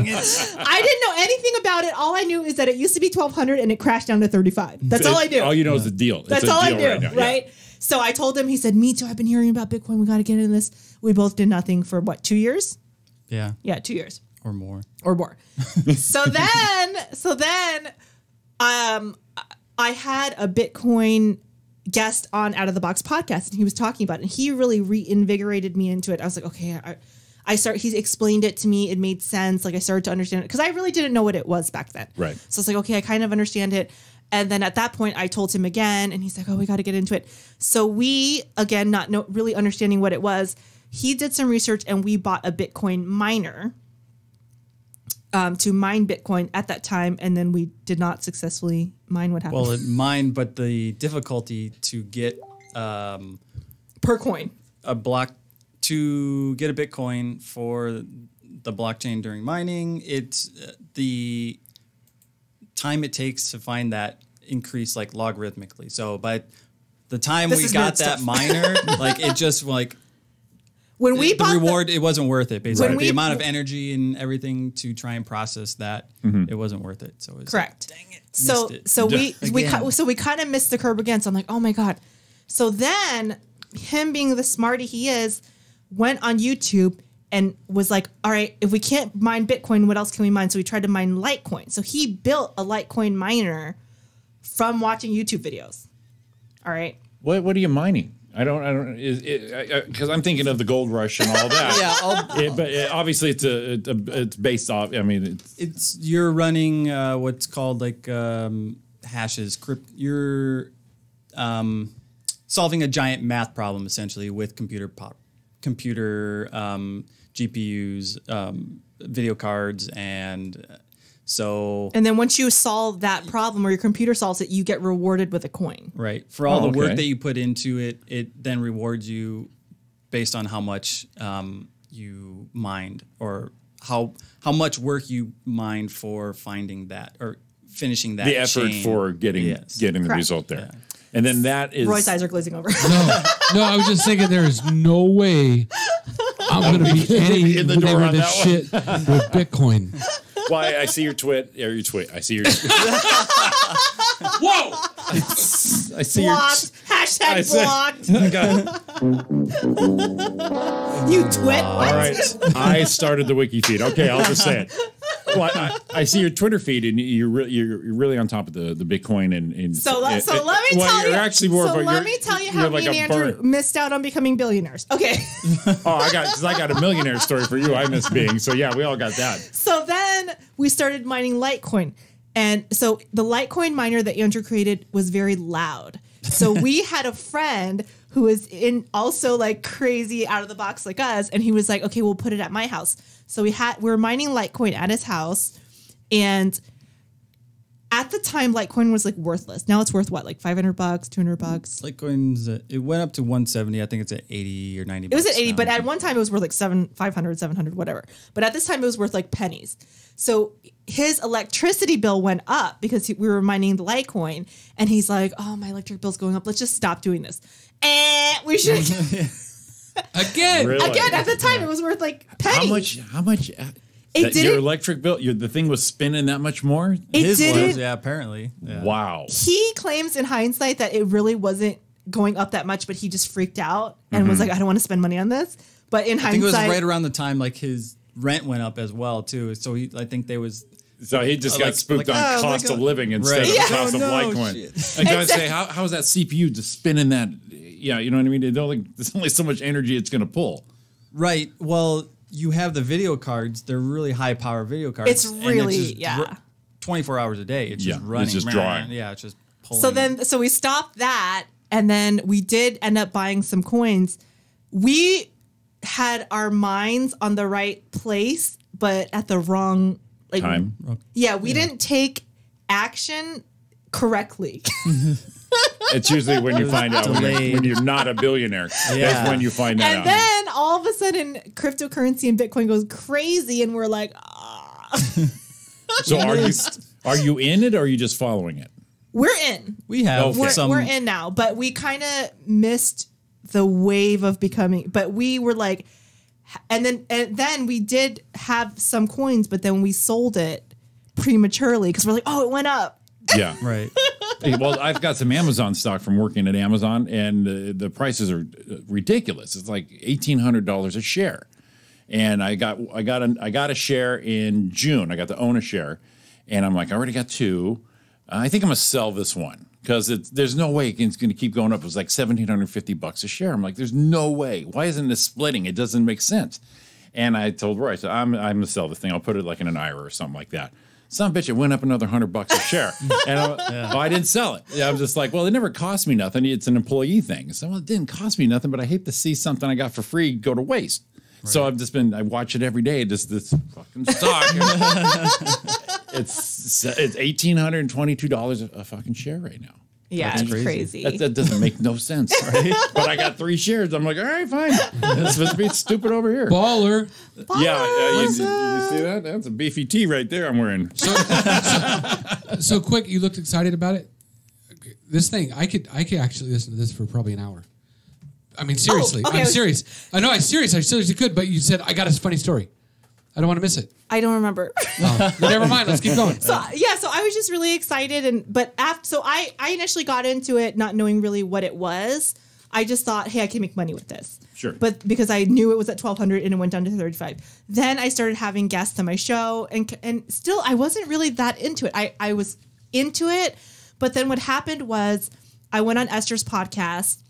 it. I didn't know anything about it. All I knew is that it used to be $1,200 and it crashed down to $35. That's all I knew. All you know is the deal. That's all I knew, right? Yeah. So I told him, he said, me too, I've been hearing about Bitcoin. We got to get into this. We both did nothing for what, 2 years? Yeah. Yeah, 2 years. Or more. So then I had a Bitcoin guest on Out of the Box podcast, and he was talking about it, and he really reinvigorated me into it. I was like, okay, he explained it to me. It made sense. Like I started to understand it because I really didn't know what it was back then. Right. So it's like, okay, I kind of understand it. And then at that point I told him again, and he's like, oh, we got to get into it. So we, again, not really understanding what it was, he did some research and we bought a Bitcoin miner to mine Bitcoin at that time, and then we did not successfully mine. What happened? Well, it mined, but the difficulty to get per coin a block to get a Bitcoin for the blockchain during mining, it's the time it takes to find that increase like logarithmically. So by the time we got that miner, like it just like. When we bought the reward, it wasn't worth it. Basically, the amount of energy and everything to try and process that, it wasn't worth it. So it was correct. Like, dang it! So we kind of missed the curb again. So I'm like, oh my god. So then, him being the smarty he is, went on YouTube and was like, all right, if we can't mine Bitcoin, what else can we mine? So we tried to mine Litecoin. So he built a Litecoin miner from watching YouTube videos. All right. What are you mining? I don't, because I'm thinking of the gold rush and all that. But obviously it's based off. I mean, you're running what's called like hashes. You're solving a giant math problem essentially with computer GPUs, video cards, and so. And then once you solve that problem, or your computer solves it, you get rewarded with a coin. Right. For all the work that you put into it, it then rewards you based on how much you mined, or how much work you mined for finding that or finishing that. The effort chain. For getting the result there. Yeah. And then that is. Roy's eyes are glazing over. No, I was just thinking there is no way I'm going to be any in the door on this shit with Bitcoin. Why I see your tweet. I see your. Whoa! I see blocked. Hashtag blocked. You twit. All right. I started the wiki feed. Okay, I'll just say it. Well, I see your Twitter feed, and you're really on top of the Bitcoin and so let me tell you. Actually more let me tell you how me and Andrew missed out on becoming billionaires. Okay. I got a millionaire story for you. I miss being. So yeah, we all got that. So then we started mining Litecoin, and so the Litecoin miner that Andrew created was very loud. So we had a friend who was in also like crazy out of the box like us, and he was like, "Okay, we'll put it at my house." So we were mining Litecoin at his house, and at the time, Litecoin was like worthless. Now it's worth what, like $500, $200? Litecoin's it went up to 170. I think it's at 80 or 90. It was at 80, but at one time it was worth like 500, 700, whatever. But at this time it was worth like pennies. So his electricity bill went up because we were mining the Litecoin, and he's like, "Oh, my electric bill's going up. Let's just stop doing this." And we should. Again, at the time, it was worth like pennies. How much? Your electric bill, the thing was spinning that much more? His was, apparently. Yeah. Wow. He claims in hindsight that it really wasn't going up that much, but he just freaked out and was like, I don't want to spend money on this. But in I think it was hindsight, right around the time like his rent went up as well too. So I think there was. So he just got spooked on cost of living instead of cost of Litecoin. And guys say, how is that CPU just spinning that? Yeah, you know what I mean? There's only so much energy it's going to pull. Right. Well, you have the video cards. They're really high power video cards. It's really, 24 hours a day. It's just running. It's just drawing. Yeah, it's just pulling. So we stopped that, and then we did end up buying some coins. We had our minds on the right place, but at the wrong time. Yeah, we didn't take action correctly. It's usually when you find out when you're not a billionaire. That's when you find that out. And then all of a sudden, cryptocurrency and Bitcoin goes crazy, and we're like, So are you in it, or are you just following it? We're in. We have we're in now, but we kind of missed the wave of becoming. But we were like, and then we did have some coins, but then we sold it prematurely because we're like, oh, it went up. Yeah, right. Well, I've got some Amazon stock from working at Amazon, and the prices are ridiculous. It's like $1,800 a share, and I got a share in June. I got to own a share, and I'm like, I already got two. I think I'm gonna sell this one because there's no way it's going to keep going up. It was like $1,750 a share. I'm like, there's no way. Why isn't this splitting? It doesn't make sense. And I told Roy, I said, I'm gonna sell this thing. I'll put it like in an IRA or something like that. Son of a bitch, it went up another $100 a share. And I didn't sell it. I was just like, well, it never cost me nothing. It's an employee thing. So, well, it didn't cost me nothing, but I hate to see something I got for free go to waste. Right. So I watch it every day, just this fucking stock. It's $1,822 a fucking share right now. Yeah, That's it's crazy. That doesn't make no sense, right? But I got 3 shares. I'm like, all right, fine. It's supposed to be stupid over here. Baller. Yeah, you see that? That's a beefy tee right there I'm wearing. So quick, you looked excited about it. This thing, I could actually listen to this for probably an hour. I mean, seriously, okay. I'm serious. I know I'm serious. I seriously could, but you said I got a funny story. I don't want to miss it. I don't remember. Oh, never mind. Let's keep going. So I was just really excited, but I initially got into it not knowing really what it was. I just thought, hey, I can make money with this. Sure. But because I knew it was at 1,200 and it went down to 35. Then I started having guests on my show, and still I wasn't really that into it. I was into it, but then what happened was I went on Esther's podcast.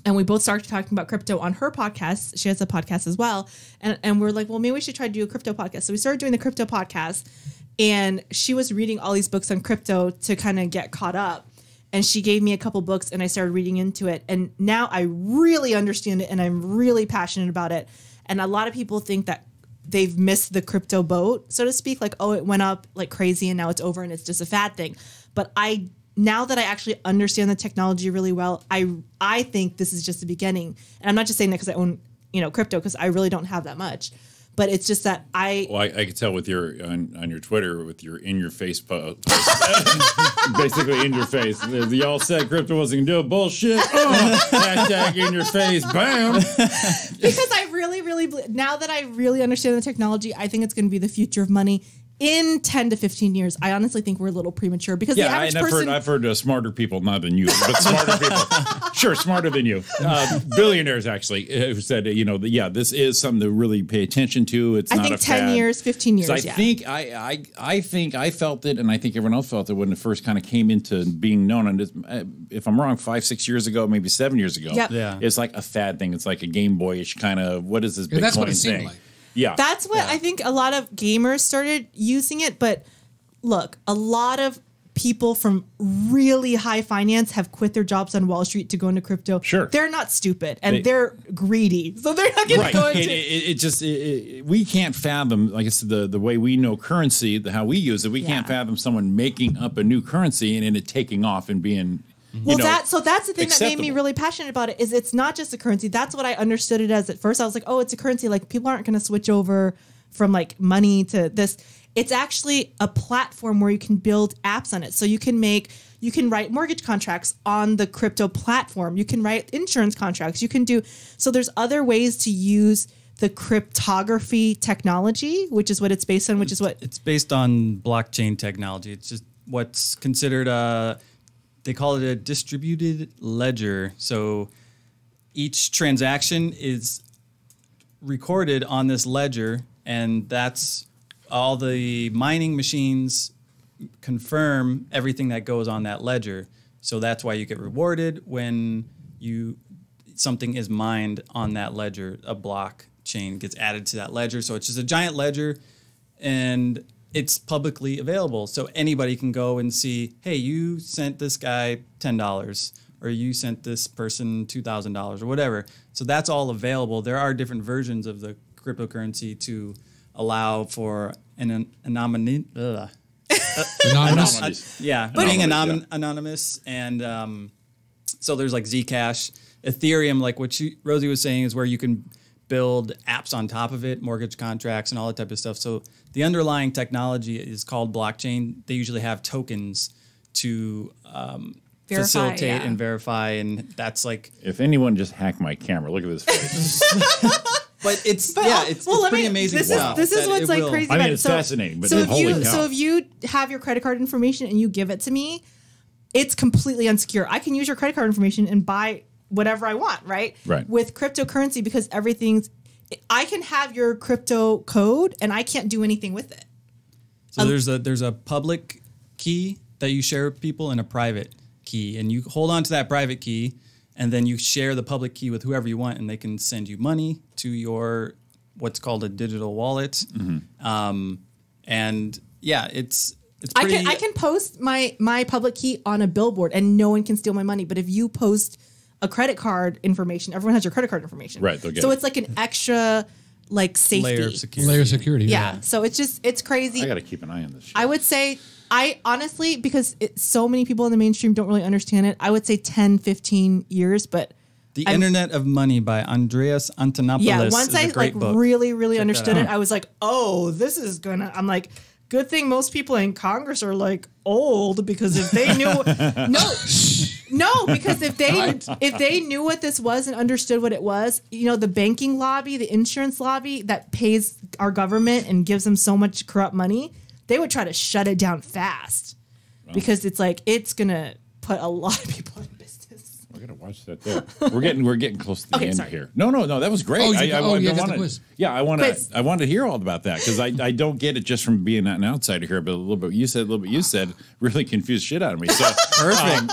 And we both started talking about crypto on her podcast. She has a podcast as well. And we're like, well, maybe we should try to do a crypto podcast. So we started doing the crypto podcast. And she was reading all these books on crypto to kind of get caught up. And she gave me a couple books and I started reading into it. And now I really understand it and I'm really passionate about it. And a lot of people think that they've missed the crypto boat, so to speak. Like, oh, it went up like crazy and now it's over and it's just a fad thing. But now that I actually understand the technology really well, I think this is just the beginning. And I'm not just saying that because I own, crypto, because I really don't have that much. But it's just that I could tell with your on your Twitter with your in your face post, basically in your face. Y'all said crypto wasn't gonna do it. Bullshit. Hashtag in your face. Bam. Because I really, now that I really understand the technology, I think it's going to be the future of money. In 10 to 15 years, I honestly think we're a little premature because the average person... I've heard smarter people, not than you, but smarter people. Sure, smarter than you. Billionaires, actually, who said, this is something to really pay attention to. It's not a fad. 10 years, 15 years, so I think I felt it, and I think everyone else felt it when it first kind of came into being known. And if I'm wrong, 5-6 years ago, maybe 7 years ago, it's like a fad thing. It's like a Game Boy-ish kind of, what is this Bitcoin that's what it thing? seemed like. Yeah. That's what I think a lot of gamers started using it. But look, a lot of people from really high finance have quit their jobs on Wall Street to go into crypto. Sure. They're not stupid and they're greedy. So they're not going to go into we can't fathom, like I said, the way we know currency, how we use it, we can't fathom someone making up a new currency and then it taking off and being... Well, that's the thing acceptable. that made me really passionate about it is it's not just a currency. That's what I understood it as at first. I was like, oh, it's a currency. Like people aren't going to switch over from like money to this. It's actually a platform where you can build apps on it. So you can write mortgage contracts on the crypto platform. You can write insurance contracts. So there's other ways to use the cryptography technology, which is what it's based on, It's based on blockchain technology. It's just what's considered they call it a distributed ledger. So each transaction is recorded on this ledger, and that's all the mining machines confirm everything that goes on that ledger. So that's why you get rewarded when something is mined on that ledger. A blockchain gets added to that ledger. So it's just a giant ledger, and it's publicly available. So anybody can go and see, hey, you sent this guy $10, or you sent this person $2,000 or whatever. So that's all available. There are different versions of the cryptocurrency to allow for an anonymous. Yeah, being anonymous. And so there's like Zcash. Ethereum, like what Rosie was saying, is where you can build apps on top of it, mortgage contracts and all that type of stuff. So the underlying technology is called blockchain. They usually have tokens to facilitate and verify, and that's like... If anyone just hacked my camera, look at this face. But it's pretty amazing. This is what's like crazy. I mean, about it's it. fascinating. But so holy if you have your credit card information and you give it to me, it's completely unsecure. I can use your credit card information and buy whatever I want, right? Right. With cryptocurrency, because I can have your crypto code and I can't do anything with it. So there's a public key that you share with people and a private key, and you hold on to that private key, and then you share the public key with whoever you want, and they can send you money to your what's called a digital wallet. Mm-hmm. And yeah, it's pretty... I can post my public key on a billboard and no one can steal my money. But if you post a credit card information, everyone has your credit card information. Right. So it's like an extra like safety. Layer of security. Yeah. So it's crazy. I got to keep an eye on this shit. I would say, honestly, because so many people in the mainstream don't really understand it, I would say 10, 15 years, but... The Internet of Money by Andreas Antonopoulos. Yeah, once I like really, really Check understood it, I was like, oh, this is gonna... I'm like... Good thing most people in Congress are like old, because if they knew because if they knew what this was and understood what it was, the banking lobby, the insurance lobby that pays our government and gives them so much corrupt money, they would try to shut it down fast, because it's like it's gonna put a lot of people in business. I gotta watch that there. We're getting close to the end here. No, that was great. I want to hear all about that, because I don't get it just from being an outsider here, but a little bit you said really confused shit out of me. So perfect.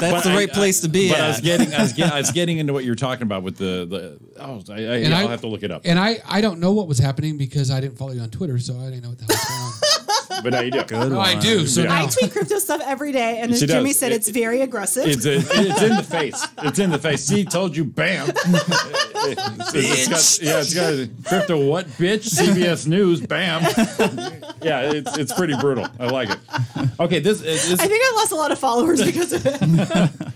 That's the right place to be. But I was getting into what you were talking about with I'll have to look it up. And I don't know what was happening because I didn't follow you on Twitter, so I didn't know what the hell was going on. But now you do. Good one. I do. So I tweet crypto stuff every day, and as Jimmy said, it's very aggressive. It's in the face. It's in the face. See, told you, bam. It's got crypto what, bitch? CBS News, bam. Yeah, it's pretty brutal. I like it. Okay, this I think I lost a lot of followers because of it.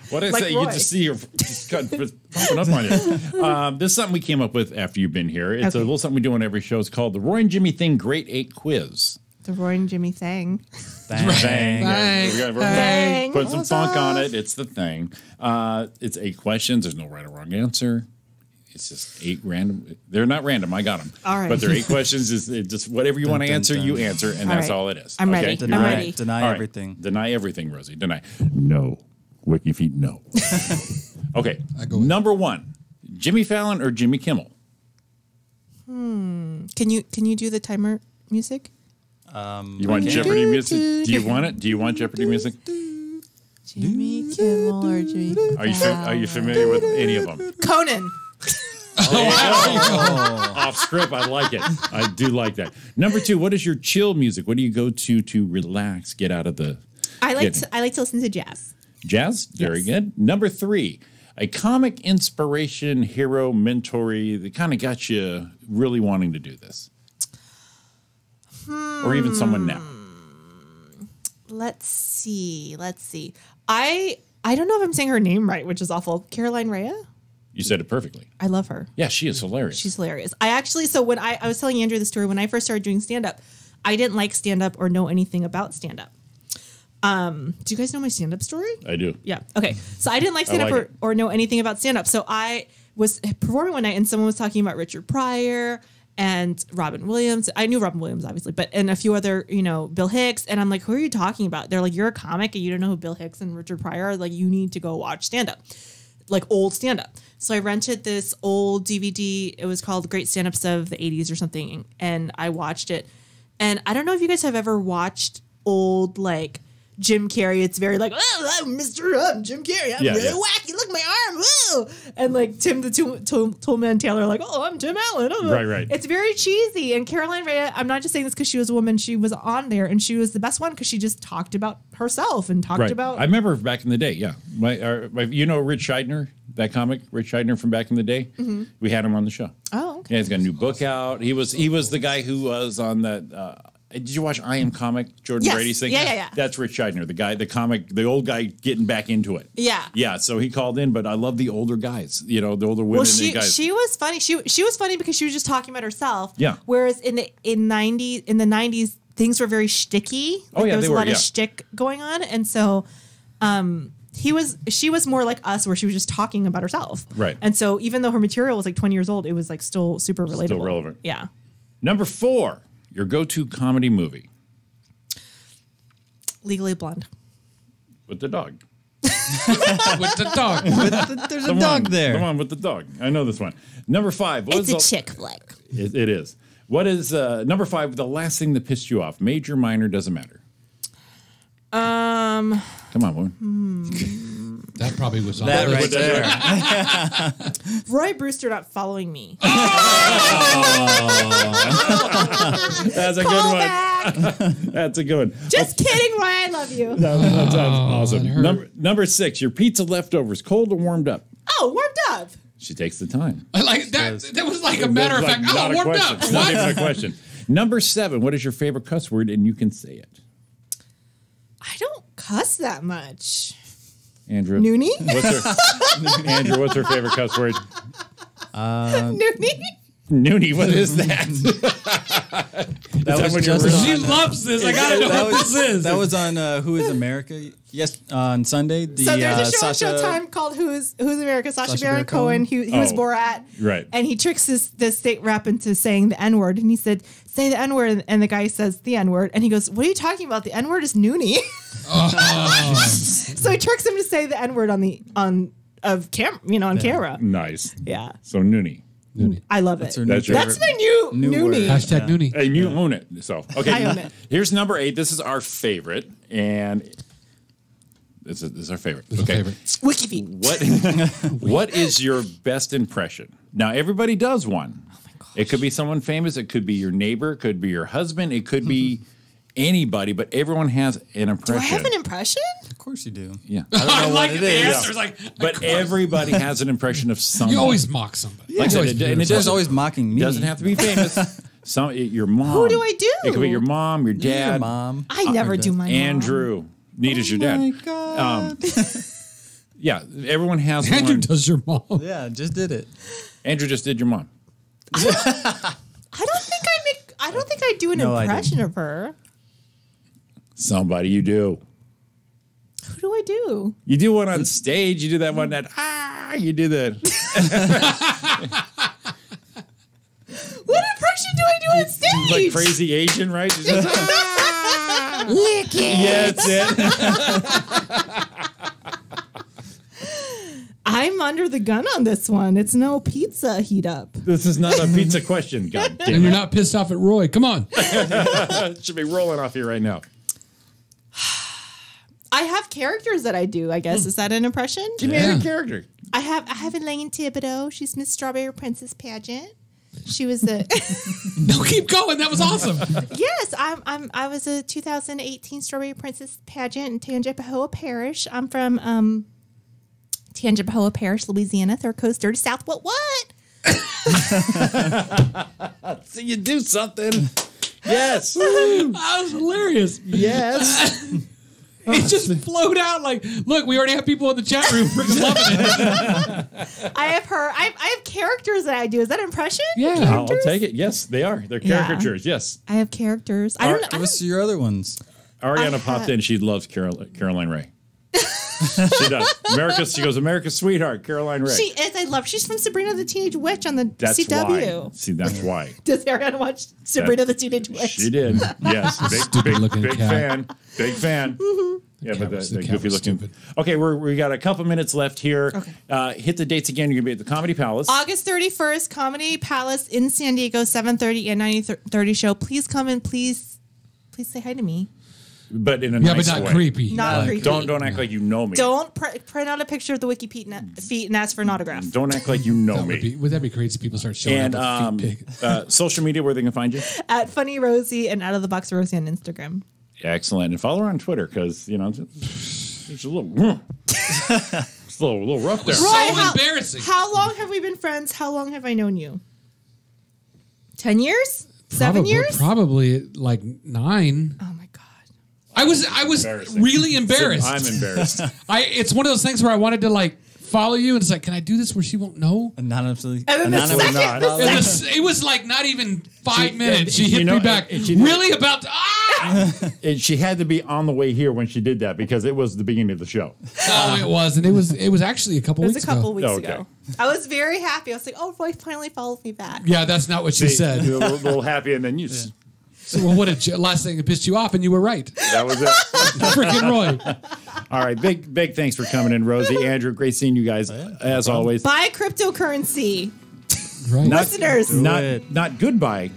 What did I say? Roy. You just see your pumping up on you. This is something we came up with after you've been here. It's a little something we do on every show. It's called the Roy and Jimmy Thing Great 8 Quiz. The Roy and Jimmy thing. Thing. Put some funk on it. It's the thing. It's 8 questions. There's no right or wrong answer. It's just 8 random. They're not random. I got them. All right. But they're 8 questions. It's just whatever you want to answer, you answer, and that's all it is. I'm ready. Deny, I'm ready. Deny everything. Deny everything, Rosie. Deny. No. Wiki feet, no. Okay. Number 1, Jimmy Fallon or Jimmy Kimmel? Can you do the timer music? You want Jeopardy music? Do you want it? Do you want Jeopardy music? Jimmy Kimmel or Jimmy Fallon? Are you familiar with any of them? Conan. Off script, I like it. I do like that. Number 2, what is your chill music? What do you go to relax, get out of the... I like to listen to jazz. Jazz? Very good. Number 3, a comic inspiration, hero, mentor that kind of got you really wanting to do this. Or even someone now. Let's see. I don't know if I'm saying her name right, which is awful. Caroline Rhea? You said it perfectly. I love her. Yeah, she is hilarious. She's hilarious. So when I was telling Andrew the story, when I first started doing stand-up, I didn't like stand-up or know anything about stand-up. Do you guys know my stand-up story? I do. Yeah. Okay. So I didn't like stand-up or know anything about stand-up. So I was performing one night and someone was talking about Richard Pryor and Robin Williams. I knew Robin Williams, obviously, and a few other, Bill Hicks. And I'm like, who are you talking about? They're like, you're a comic and you don't know who Bill Hicks and Richard Pryor are. Like, you need to go watch stand-up, like old stand-up. So I rented this old DVD. It was called Great Stand-Ups of the 80s or something. And I watched it. And I don't know if you guys have ever watched old, like, Jim Carrey. It's very like, oh, I'm Jim Carrey. I'm really wacky. Look, my arm. Whoa. And like Tim the Toolman Taylor, like, oh, I'm Tim Allen. Oh. Right. It's very cheesy. And Caroline Rhea, I'm not just saying this because she was a woman. She was on there and she was the best one because she just talked about herself and talked about. I remember back in the day. Yeah, my Rich Scheidner, that comic, Rich Scheidner from back in the day. Mm-hmm. We had him on the show. Oh, okay. Yeah, he's got a new book out. He was the guy who was on that. Did you watch I Am Comic, Jordan Brady's thing? Yeah. That's Rich Scheidner, the old guy getting back into it. Yeah. Yeah, so he called in, but I love the older guys, the older women Well, and the guys. she was funny. She was funny because she was just talking about herself. Yeah. Whereas in the 90s, things were very shticky. Like, there was a lot of shtick going on. And so she was more like us where she was just talking about herself. Right. And so even though her material was like 20 years old, it was like still super relatable. Still relevant. Yeah. Number 4, your go-to comedy movie. Legally Blonde. With the dog. With the dog. There's a dog there. Come on, with the dog. I know this one. Number 5. It's a chick flick. It is. What is number 5? The last thing that pissed you off, major, minor, doesn't matter. Come on, woman. That probably was on That right there. Roy Brewster not following me. That's a good one. That's a good one. Just kidding, Roy. I love you. That's awesome. Number 6, your pizza leftovers, cold or warmed up? Oh, warmed up. She takes the time. I like that. That was like a matter of fact. Not Oh, a warmed question. up. It's not even a question. Number 7, what is your favorite cuss word? And you can say it. I don't cuss that much. Andrew. Noonie? Andrew, what's her favorite cuss word? Noonie? Noonie, what is that? That was what just you're She on, loves this. I gotta know what this is. that was on Who Is America? Yes, on Sunday. So there's a show on Showtime called Who's America? Sacha Baron Cohen, who's Borat. Right. And he tricks the state rep into saying the N-word. And he said, say the N-word. And the guy says the N-word. And he goes, what are you talking about? The N-word is noonie. So he tricks him to say the N-word on camera. Nice. Yeah. So noonie. I love it. That's my new noonie. Hashtag noonie. And you own it. So okay. I own it. Here's number 8. This is our favorite. And this is our favorite. This is Okay. our favorite. Wiki feet. What is your best impression? Now everybody does one. Oh my gosh. It could be someone famous, it could be your neighbor, it could be your husband, it could be anybody, but everyone has an impression. Do I have an impression? Of course you do. Yeah. I don't know I what like it the is. answers. Like, But everybody has an impression of someone. you always mock somebody. Like I said, Always and do. it There's doesn't always mocking me. doesn't have to be famous. Your mom. Who do I do? It could be your mom, your dad, Your mom. I never do my mom. Andrew. Neat your dad. Oh my God. Yeah, everyone has Andrew one. does your mom. Yeah, just did it. Andrew just did your mom. I don't think I do an No, I impression of her. Somebody you do. Who do I do? You do one on stage. You do that one that you do that. What impression do I do on stage? Like crazy Asian, right? Just, Lick it. yeah, that's it. I'm under the gun on this one. It's no pizza heat up. This is not a pizza question. God And damn you're it. not pissed off at Roy. Come on. It should be rolling off here right now. I have characters that I do, I guess. Is that an impression? Give me any character. I have Elaine Thibodeau. She's Miss Strawberry Princess pageant. She was the No, keep going. That was awesome. Yes, I was a 2018 Strawberry Princess pageant in Tangipahoa Parish. I'm from Tangipahoa Parish, Louisiana, Third Coast, Dirty South. What? So you do something. Yes. That was hilarious. Yes. It just flowed out like, look, we already have people in the chat room freaking loving it. I have her. I have characters that I do. Is that impression? Yeah. I'll take it. Yes, they are. They're Yeah. caricatures. Yes. I have characters. I don't know. What's your other ones? Ariana popped in. She loves Caroline Ray. She does. She goes, America's sweetheart, Caroline Ray. She is. I love. She's from Sabrina the Teenage Witch on the That's CW. why. See, that's why. Does Ariana watch Sabrina the Teenage Witch? She did. Yes. Big fan. Big fan. Mm-hmm. Yeah, but the cat goofy was looking. stupid. Okay, we got a couple minutes left here. Okay. Hit the dates again. You're gonna be at the Comedy Palace. August 31st, Comedy Palace in San Diego, 7:30 and 9:30 show. Please come and please say hi to me. But in a Yeah, nice but not way. creepy. Not creepy. Don't act like you know me. Don't print out a picture of the wiki feet and ask for an autograph. Don't act like you know me. Would that be crazy? People start showing And up with feet big. social media, where they can find you. At Funny Rosie and Out of the Box Rosie on Instagram. Excellent. And follow her on Twitter because it's a little, it's a little rough there. So embarrassing. How long have we been friends? How long have I known you? 10 years? 7 years? Probably like 9. Oh my god! I was really embarrassed. I'm embarrassed. It's one of those things where I wanted to like follow you, and it's like, can I do this where she won't know? Anonymously. And then the Anonymously second- not. It was like not even 5 minutes. She you hit know, me back. and she- Really about And she had to be on the way here when she did that because it was the beginning of the show. Oh, it was, and it was actually a couple It was weeks a couple ago. weeks Okay. ago. I was very happy. I was like, "Oh, Roy finally follows me back." Yeah, that's not what she said. A little happy, and then you. So, well, what did last thing that pissed you off? And you were right. That was it. Freaking Roy. All right, big thanks for coming in, Rosie, Andrew. Great seeing you guys as always. Buy cryptocurrency, Right. listeners. Not goodbye.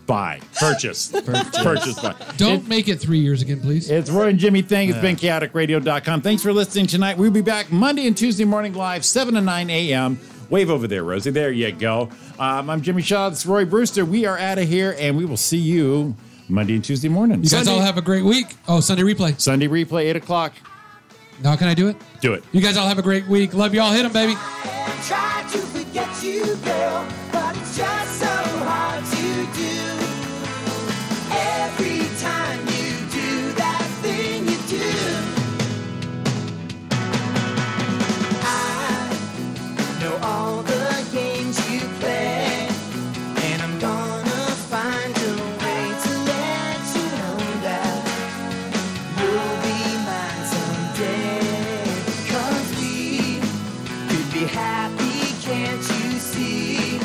Buy. Purchase. Purchase. Buy. Don't make it 3 years again, please. It's Roy and Jimmy Thing. It's been chaoticradio.com. Thanks for listening tonight. We'll be back Monday and Tuesday morning live, 7 to 9 a.m. Wave over there, Rosie. There you go. I'm Jimmy Shaw. This is Roy Brewster. We are out of here, and we will see you Monday and Tuesday morning. You guys all have a great week. Oh, Sunday replay. Sunday replay, 8 o'clock. Now can I do it? Do it. You guys all have a great week. Love you all. Hit them, baby. Try to forget you, girl, but it's just so hard to do. Every time you do that thing you do, I know all the games you play, and I'm gonna find a way to let you know that you'll be mine someday. 'Cause we could be happy, can't you see?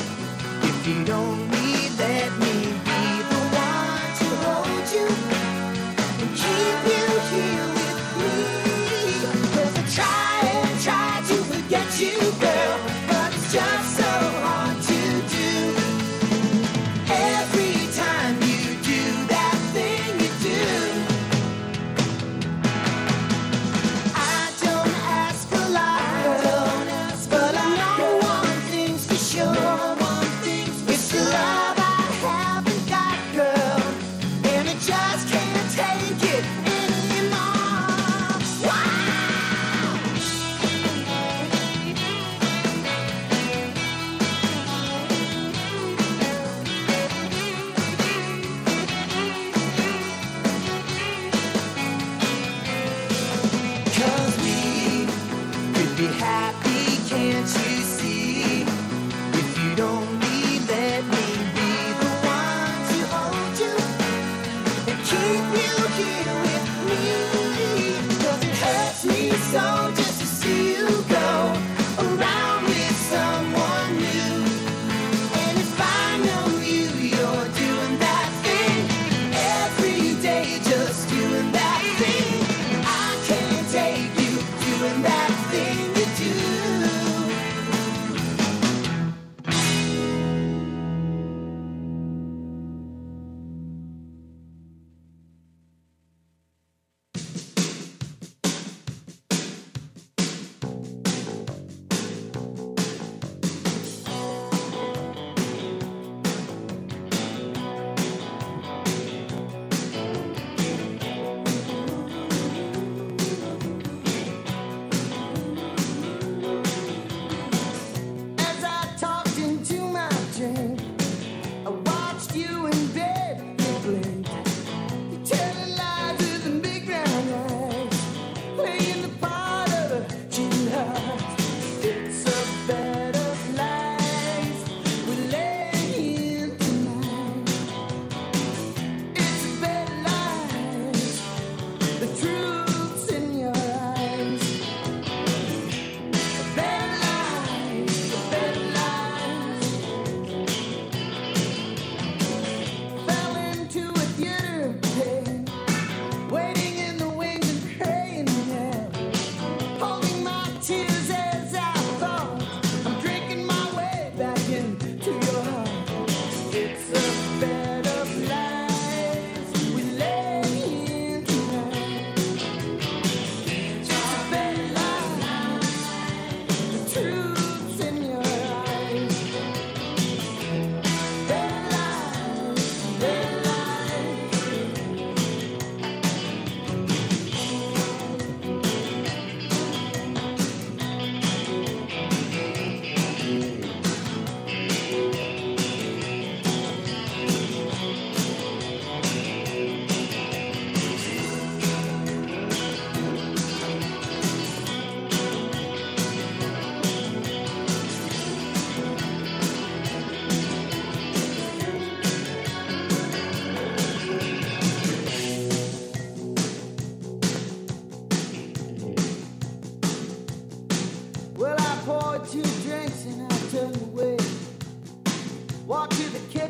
If you'd only let me be the one to hold you and keep you here with me. 'Cause I try to forget you, girl, but it's just so hard to do. Every time you do that thing you do, I don't ask a lot, but I know one thing's for sure. It's the love I have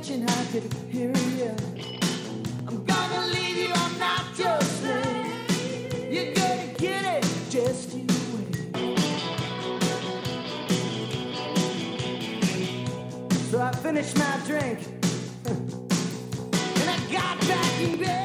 wishing I could hear you. I'm gonna leave you, I'm not your slave. You're gonna get it just you wait. So I finished my drink and I got back in bed.